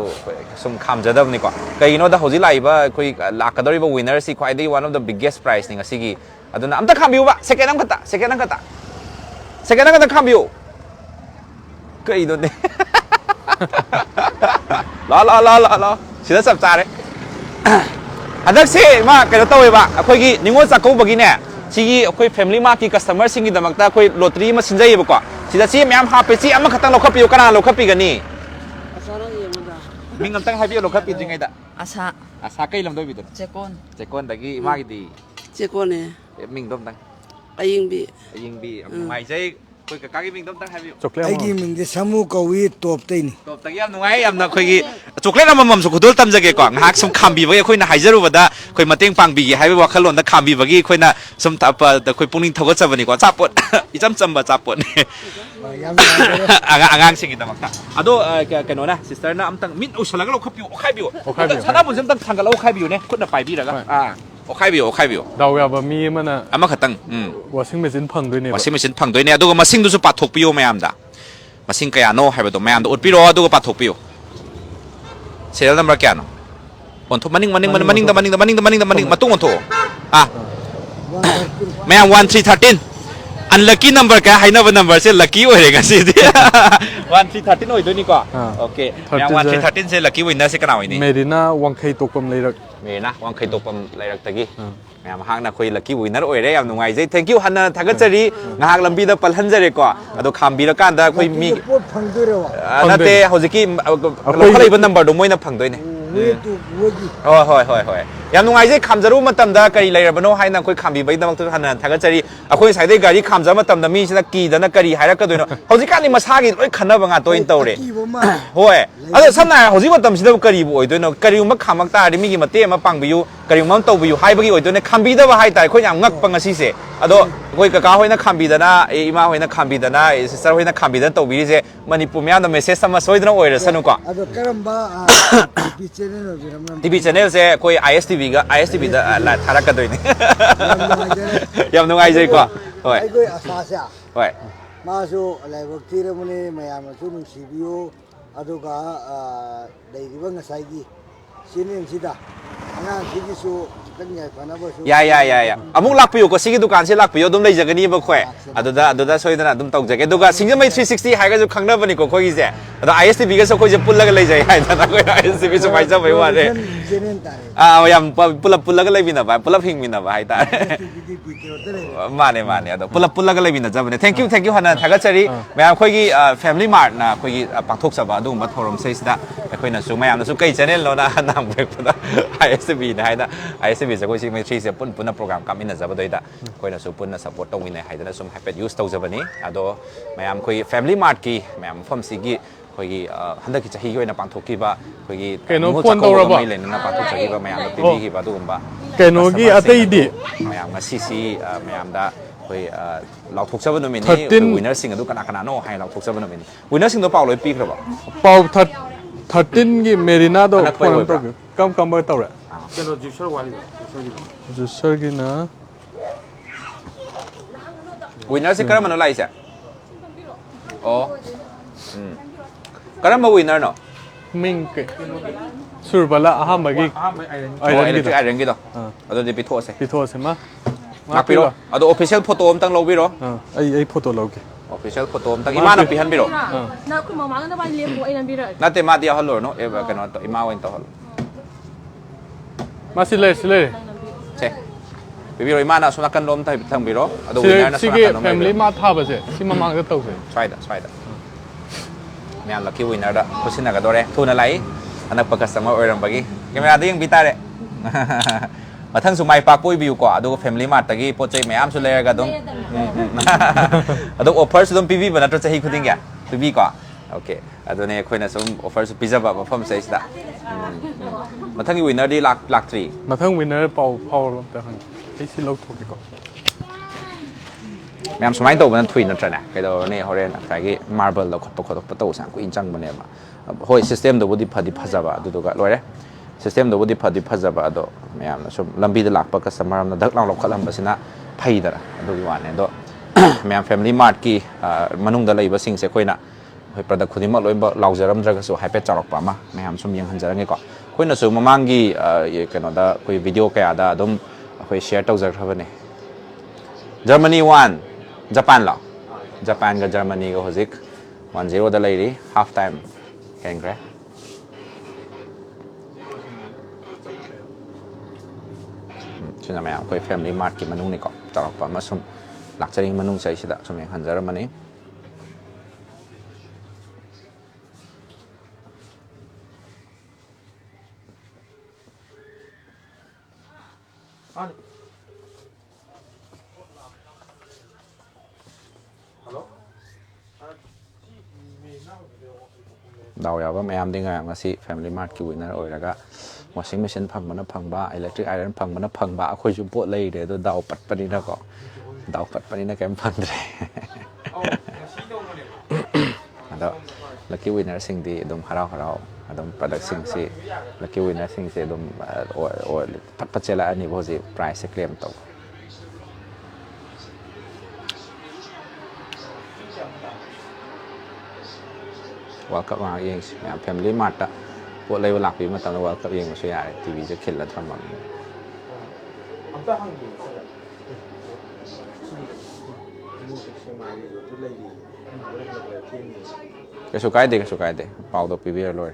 ꯁꯨꯝ ꯈꯥꯝꯖꯗꯕꯅꯤꯀꯣ ꯀꯩꯒꯤꯅꯣꯗ ꯍꯧꯖꯤꯛ ꯂꯥꯛꯏꯕ ꯑꯩꯈꯣꯏ ꯂꯥꯛꯀꯗꯧꯔꯤꯕ ꯋꯤꯅꯔꯁꯤ ꯈ꯭ꯋꯥꯏꯗꯒꯤ ꯋꯥꯟ ꯑꯣꯐ ꯗ ꯕꯤꯒꯦꯁ ꯄ꯭ꯔꯥꯏꯖꯅꯤ ꯉꯁꯤꯒꯤ ꯑꯗꯨꯅ ꯑꯝꯇ ꯈꯥꯝꯕꯤꯌꯨꯕ ꯁꯦꯀꯦꯟ ꯑꯃꯈꯛꯇ ꯈꯥꯝꯕꯤꯌꯨ ꯀꯩꯅꯣꯅꯦ ꯂꯥꯛꯑꯣ ꯁꯤꯗ ꯆꯞ ꯆꯥꯔꯦ ꯍꯟꯗꯛꯁꯦ ꯃꯥ ꯀꯩꯅꯣ ꯇꯧꯋꯦꯕ ꯑꯩꯈꯣꯏꯒꯤ ꯅꯤꯉꯣꯜ ꯆꯥꯛꯀꯧꯕꯒꯤꯅꯦ ꯁꯤꯒꯤ ꯑꯩꯈꯣꯏ ꯐꯦꯃꯤꯂꯤ ꯃꯥꯔꯠꯀꯤ ꯀꯁꯇꯃꯔꯁꯤꯡꯒꯤꯗꯃꯛꯇ ꯑꯩꯈꯣꯏ ꯂꯣꯇꯔꯤ ꯑꯃ ꯁꯤꯟꯖꯩꯌꯦꯕꯀꯣ ꯁꯤꯗ ꯆꯦ ꯃꯌꯥꯝ ꯍꯥꯞꯄꯦ ꯆꯦ ꯑꯃꯈꯛꯇꯪ ꯂꯧꯈꯠꯄꯤꯌꯨ ꯀꯅꯥ ꯂꯧꯈꯠꯄꯤꯒꯅꯤ ꯃꯤꯡ ꯑꯝꯇꯪ ꯍꯥꯏꯕꯤꯌꯨ ꯂꯧꯈꯠꯄꯤꯗ꯭ꯔꯤꯉꯩꯗ ꯑꯁꯥ ꯀꯩ ꯂꯝꯗ ꯑꯣꯏꯕꯤꯗꯣꯏꯅꯣ ꯆꯦꯛꯀꯣꯟꯗꯒꯤ ꯏꯃꯥꯒꯤꯗꯤ Chekone ꯃꯤꯡꯗꯣ ꯑꯝꯇꯪ Ayingbi ꯌꯦꯡꯕꯤ ꯅꯨꯡꯉꯥꯏꯖꯩ ꯑꯩꯈꯣꯏ ꯀꯀꯥꯒꯤ ꯃꯤꯡꯗꯣ ꯑꯝꯇꯪ ꯍꯥꯏꯕꯤꯌꯨ ꯑꯩꯒꯤ ꯃꯤꯡꯗꯤ ꯁꯥꯃꯨ ꯀꯧꯏ ꯇꯣꯞꯇꯩꯅꯤ ꯇꯣꯞꯇꯒꯤ ꯌꯥꯝ ꯅꯨꯡꯉꯥꯏ ꯌꯥꯝꯅ ꯑꯩꯈꯣꯏꯒꯤ ꯆꯣꯀ꯭ꯂꯦꯠ ꯑꯃꯃꯝꯁꯨ ꯈꯨꯗꯣꯜ ꯇꯝꯖꯒꯦꯀꯣ ꯉꯥꯏꯍꯥꯛ ꯁꯨꯝ ꯈꯥꯝꯕꯤꯕꯒꯤ ꯑꯩꯈꯣꯏꯅ ꯍꯥꯏꯖꯔꯨꯕꯗ ꯑꯩꯈꯣꯏ ꯃꯇꯦꯡ ꯄꯥꯡꯕꯤꯒꯦ ꯍꯥꯏꯕ ꯋꯥꯈꯜꯂꯣꯟꯗ ꯈꯥꯝꯕꯤꯕꯒꯤ ꯑꯩꯈꯣꯏꯅ ꯁꯨꯝ ꯑꯩꯈꯣꯏ ꯄꯨꯛꯅꯤꯡ ꯊꯧꯒꯠꯆꯕꯅꯤꯀꯣ ꯑꯆꯥꯄꯣꯠ ꯏꯆꯝ ꯆꯝꯕ ꯑꯆꯥꯄꯣꯠꯅꯦ ꯑꯉꯥꯡꯁꯤꯡꯒꯤꯗꯃꯛꯇ ꯑꯗꯣ ꯀꯩꯅꯣꯅ ꯁꯤꯁꯇꯔꯅ ꯑꯝꯇꯪ ꯃꯤꯠ ꯎꯁꯜꯂꯒ ꯂꯧꯈꯠꯄꯤꯌꯨ ꯑꯣꯈꯥꯏꯕꯤꯌꯨ ꯁꯅꯥꯕꯨꯟꯁꯦ ꯑꯝꯇꯪ ꯊꯥꯡꯒꯠꯂ ꯑꯣꯈꯥꯏꯕꯤꯌꯨꯅꯦ ꯈꯨꯠꯅ ꯄꯥꯏꯕꯤꯔꯒ ꯑꯣꯈꯥꯏꯕꯤꯌꯨ daw yaba mi mana ꯑꯃꯈꯛꯇꯪ washing machine phangdoine ꯋꯥꯁꯤꯡ ꯃꯦꯆꯤꯟ ꯐꯪꯗꯣꯏꯅꯦ ꯑꯗꯨꯒ ꯃꯁꯤꯡꯗꯨꯁꯨ ꯄꯥꯊꯣꯛꯄꯤꯌꯨ ꯃꯌꯥꯝꯗ ꯃꯁꯤꯡ ꯀꯌꯥꯅꯣ ꯍꯥꯏꯕꯗꯣ ꯃꯌꯥꯝꯗ ꯎꯠꯄꯤꯔꯛꯑꯣ ꯑꯗꯨꯒ ꯄꯥꯊꯣꯛꯄꯤꯌꯨ ꯁꯦꯔꯤꯌꯦꯜ ꯅꯝꯕꯔ ꯀꯌꯥꯅꯣ ꯑꯣꯟꯊꯣꯛ ꯃꯅꯤꯡꯗ ꯃꯇꯨꯡ ꯑꯣꯟꯊꯣꯛꯑꯣ ꯃꯌꯥꯝ 1 3 13 unlucky number က high number number เส lucky โอเรกันสิ1313โอยด้วยนี่ก็โอเคอย่าง1313เส lucky winner เสกนาไว้นี่ เมดิน่าวังไคตกปมเลยรัก เมนะวังเคยตกปมไรรักตะกี้แม่มาหางนะคุย lucky winner โอ้ยได้ยามนุ่งไงใจ thank you ฮันนะทักจะรีงาหากลำบีดปัลฮันจะรีกว่าตัวคำบีแล้วกันแต่คุยมี พูดพังด้วยเหรอวะ นั่นเตะเขาจะกี้เราเขาเลยเป็น number ดูมวยนับพังด้วยนี่ เวตุเวกิ โอ้ยยามนุ่งไงใจคำจะรู้มาตั้มดากะรีไรบ้านโน้ให้นั่งคุยคำบีไปตั้มทุกฮันนะทักจะรีคุยใส่ได้กะรีคำจะมาตั้มดามีฉันกีดนะกะรีหายแล้วก็ด้วยเนาะเขาจะการนี่มาซากิโอ้ยขันนะบางตัวอินโตเลย กี่บ่มา โอ้ยสันน่ะเขาจะมาตั้มสิเดกะรีบ่อยด้วยเนาะกะรีมาคำมักตาดิมีกี่มาเตะมาปังบิวกะรีมันโตบิวให้บางกี่อยด้วยเนี่ยคำบีได้ว่าให้แต่คุยยามงักปังสิเสอะตัวคุยกับเขาให้นักคำบีดนะอีมาให้นักคำบีดนะสิสาวให้นักคำบีดโตบิวเสมันนี่ปุ่มยามตัวเมสเซจสมาสวยด้วยนะโอ้ยสนุกกว่า อะตัวกรัมบ้าปีเจเนอร์บิราม TV channel เสคุย ISTV ก็ ISTV ได้ละทารักกันด้วยนี่ยามนุ่งไอใจกว่าโอ้ย ไอ้ก้อยอาซาเซีย โอ้ย มาสู่อะไรพวกที่เราเนี่ยมายามสู่นุ่งซีบิโออะตัวก็ได้ดีบ้างไงกี้สิ่งนี้สิดางั้นสิ่งที่สู่ตั้งใจฝันเอาไว้สู่ ยาอามุกลักปิวก็สิ่งที่ดูการเสลักปิวดุมเลยจากนี้บ่ค่อยอะตัวได้สวยนะดุมตกจากตัวก็สิ่งที่ไม่360ให้ก็จะขังหน้าบันนี้ก็ค่อยเสียตัว ISTV ก็สักคนจะปุ่นแล้วก็เลยใจให้แต่ก็ ISTV สมัยจะไม่ว่าเลยยามปุ่นแล้วก็เลยบินอ่ะไปปุ่นแล้วพิงบินอ่ะไปให้ตามาเนี่ยตัวปุ่นแล้วก็เลยบินอ่ะจะเป็น thank you ฮันนะถ้าก็จะรีแม่คุยกี่ family mart นะคุยกี่ปักทุกสัปดาห์ดูมาทอรมเซสได้คุยน่ะสู้แม่น่ะสู้ใกล้ channel แล้วนะนำไปปุ่น ISTV นะให้นะ ISTV จะคุยสิ่งไม่ใช่เสียปุ่นโปรแกรมกามินน่ะจะไปด้วยแต่คุยน่ะสู้ปุ่นน่ะ support ตรงนี้ให้แต่น่ะสู้ happy use ตัวจะเป็นนี้อ่ะตัวแม่คุย family mart กี่แม่ฟังสิ่งกี่คุยฮันเดอร์กิจที่คุยน่ะปังทุกกี่บ้าคุยมุขจักรวาลไม่เล่นน่ะปังทุกกี่บ้าแม่น่ะปีกี่บ้าดูกันบ้า แกโนกี้อัตติดิ แม่น่ะซีแม่น่ะคุยเราถูกจับเป็นมินี่วินเนอร์สิ่งดูกันขนาดโน้ให้เราถูกจับเป็นมินี่วินเนอร์สิ่งตัวเปล่าเลยปีครับบ่ เป่า13กี้เมดิน่าตัวคนนั้นตัวกำเบอร์ตัวละจูเซอร์กี้นะ วินเนอร์สิ่งกันมันอะไรเสียโอ้กันมันวินเนอร์เนาะ มิงเกสุรบละอาหารมากี้ไอ ไอ เรน เรน กี้ ไอเรนกี่ตัวเอาตัวเดี๋ยวไปทั่วสิ พี่โทษสิมา นักปีโรเอาตัว official photo ตั้งโลบิโร ไอโฟโต้โลกี้ official photo ตั้งอีมานับปีฮันบิโร na ku mama na ba ni lepo ay nan bira นั่นเต็มมาเดียวฮัลโหลเนาะกันเนาะอีมาวันต่อฮัลโหล มาสิเลย ใช่บิโรอีมานะสุนัขกันลมทั้งบิโรเอาตัว สิ วินเนอร์นะสุ สิ นัข กี้ กันลม แฟมิลี่มาท่าไปสิสิมามังก็ตัวสิ ใช่ได้แม่ลักกี้วินเนอร์ละคุณสินะกันตัวเร่ทุนอะไรอันนั้นประกาศสมัยเอรังบากี้ยังไม่ได้ยังบิตาเร่มาทั้งสมัยปากปุ้ยบิวกว่าดูแฟมิลี่มาตะกี้โปรเจกต์แม่อ้ำสุดเลยกันตรงดูออฟเฟอร์สุดตรงพีวีบันนั้นจะให้คุณดิ้งแกพีวีกว่าโอเคตัวนี้คุยนะสมออฟเฟอร์สุดพิซซ่าแบบพร้อมเซสต์มาทั้งวินเนอร์ดีลักทรี มาทั้งวินเนอร์เป่าแต่หันไอสิโลถูกดีกว่า แม่สมัยตัวมันทวินนั่นใช่ไหมก็ตัวนี้เขาเรียนใครกี่มาร์เบิลเราขดตัวประตูสั่งกูอินจังมันเนี่ยมาโฮ้ย system ตัวบุตรพัดพัฒนาดูตัวก็รวยเลย system ตัวบุตรพัดพัฒนาตัวแม่นะชมลำบีตลักปะก็สมัยนั้นดักเราขลังภาษณะไพ่ดาร์ดูวันเนี่ยตัวแม่ family mart กี่มนุษย์อะไรบ้างสิ่งเสียคุยนะเฮ้ยประดับคนที่มาเลยเราจะเริ่มจากก็สู่ให้เป็ดจารกป่ามาแม่ชมยังหันจะยังไงก็คุยนะสู่มามังกี่กันนั่นได้คุยวิดีโอแกได้ดมคุยแชร์ตัวจากเขาเนี่ย Germany 1 Japan ล่ะ Japan กับ Germany ก็หุ่น1-0ได้เลยดิ half time แข่งกันช่วยนะแม่คุย family mart กี่มนุษย์นี่ก็ตลอดป่ะมาชมหลักจะยิงมนุษย์ใช่สิดะชมยังหันจะเริ่มมันนี่เดาอย่างว่าแม่อ้ำได้ไงมาสิ family mart กี่วันนั้นโอ้ยแล้วก็ washing machine พังมันพังบ้า electric iron พังมันพังบ้าคุยจุ่มปวดเลยเดี๋ยวเดาปัดปนินะก็เดาปัดปนินะแกมพังเลยแล้ว lucky winner สิ่งที่ดมฮาราดมประดับสิ่งที่ lucky winner สิ่งที่ดมโอ้ปัดเจริญอันนี้พอสิ price เคลมตัวว่ากับมาเองแฟมิลี่มาร์ทอะพวกเลยหลักปีมาตอนว่ากับเองมาช่วยอะไรทีวีจะเข็นแล้วทำแบบนี้ Kaisu kaide pau do pibir lor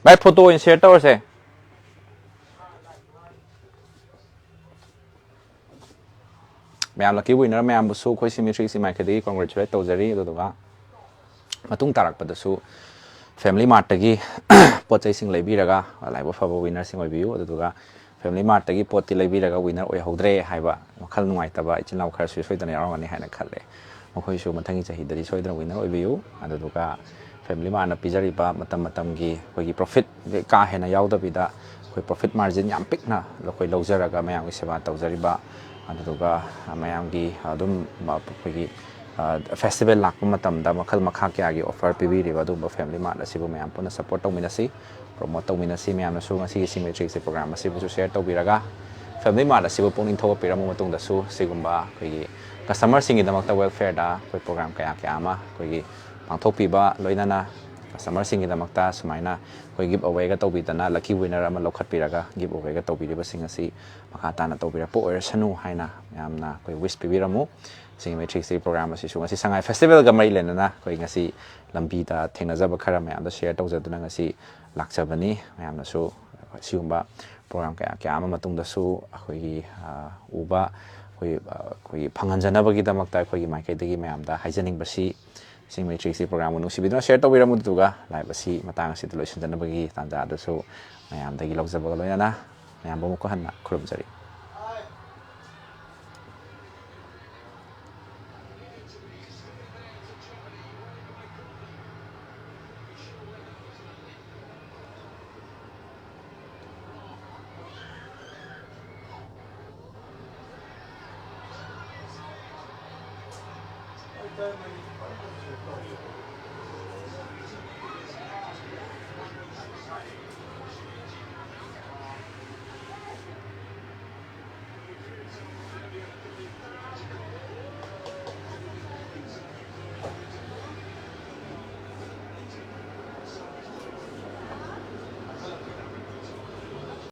Bhai photo in share tawar se mayam lucky winner mayam bu su khoi symmetry si mai khadi congratulate tawjari adu ga matung tarak pada su family mart tagi pot chai sing leibiraga laiba faba winner sing oibiu adu ga family mart tagi pot ti leibiraga winner oi hodre haiba makhal nungai taba ichinau khar su soidana yarawani haina khalle mokhoi su mathangi chahi dari soidana winner oibiu adu ga family mart na pijari ba matam gi koi profit ka hena yauda bida koi profit margin yam pik na lokoi lojaraga mayam gi seba tawjari ba adu ga mayam gi adum koi festival lakpa matamda makhal makha kya gi offer pibiri ba dum family mart asibu mayam puna support tawminasi promote tawminasi mayam na su ngasi symmetry se program asibu su share tawbiraga family mart asibu pungning thowa piramu matungda su sigumba koi customer singi damakta welfare da koi program kaya ama koi pangthokpiba loinana customer singi damakta sumaina koi give away ga tawbidana lucky winner ama lokhatpiraga give away ga tawbiriba singasi makha tana tawbira po orsanu haina yamna koi wish pibiramu symmetry se program asi su ngasi sangai festival ga mai lenana koi ngasi lambi da thengnajaba khara mayam da share tawjaduna ngasi lakchabani mayam na su siumba program kaya ama matungda su akoi uba koi phanganjanaba gi damakta koi maikai dagi mayam da haijaning basi symmetry se program nu sibiduna share tawbiramu duga live asi matang asi loisanjanaba gi tanja da su mayam dagi lokjaba loyana mayam bomu ko hanna khurumjari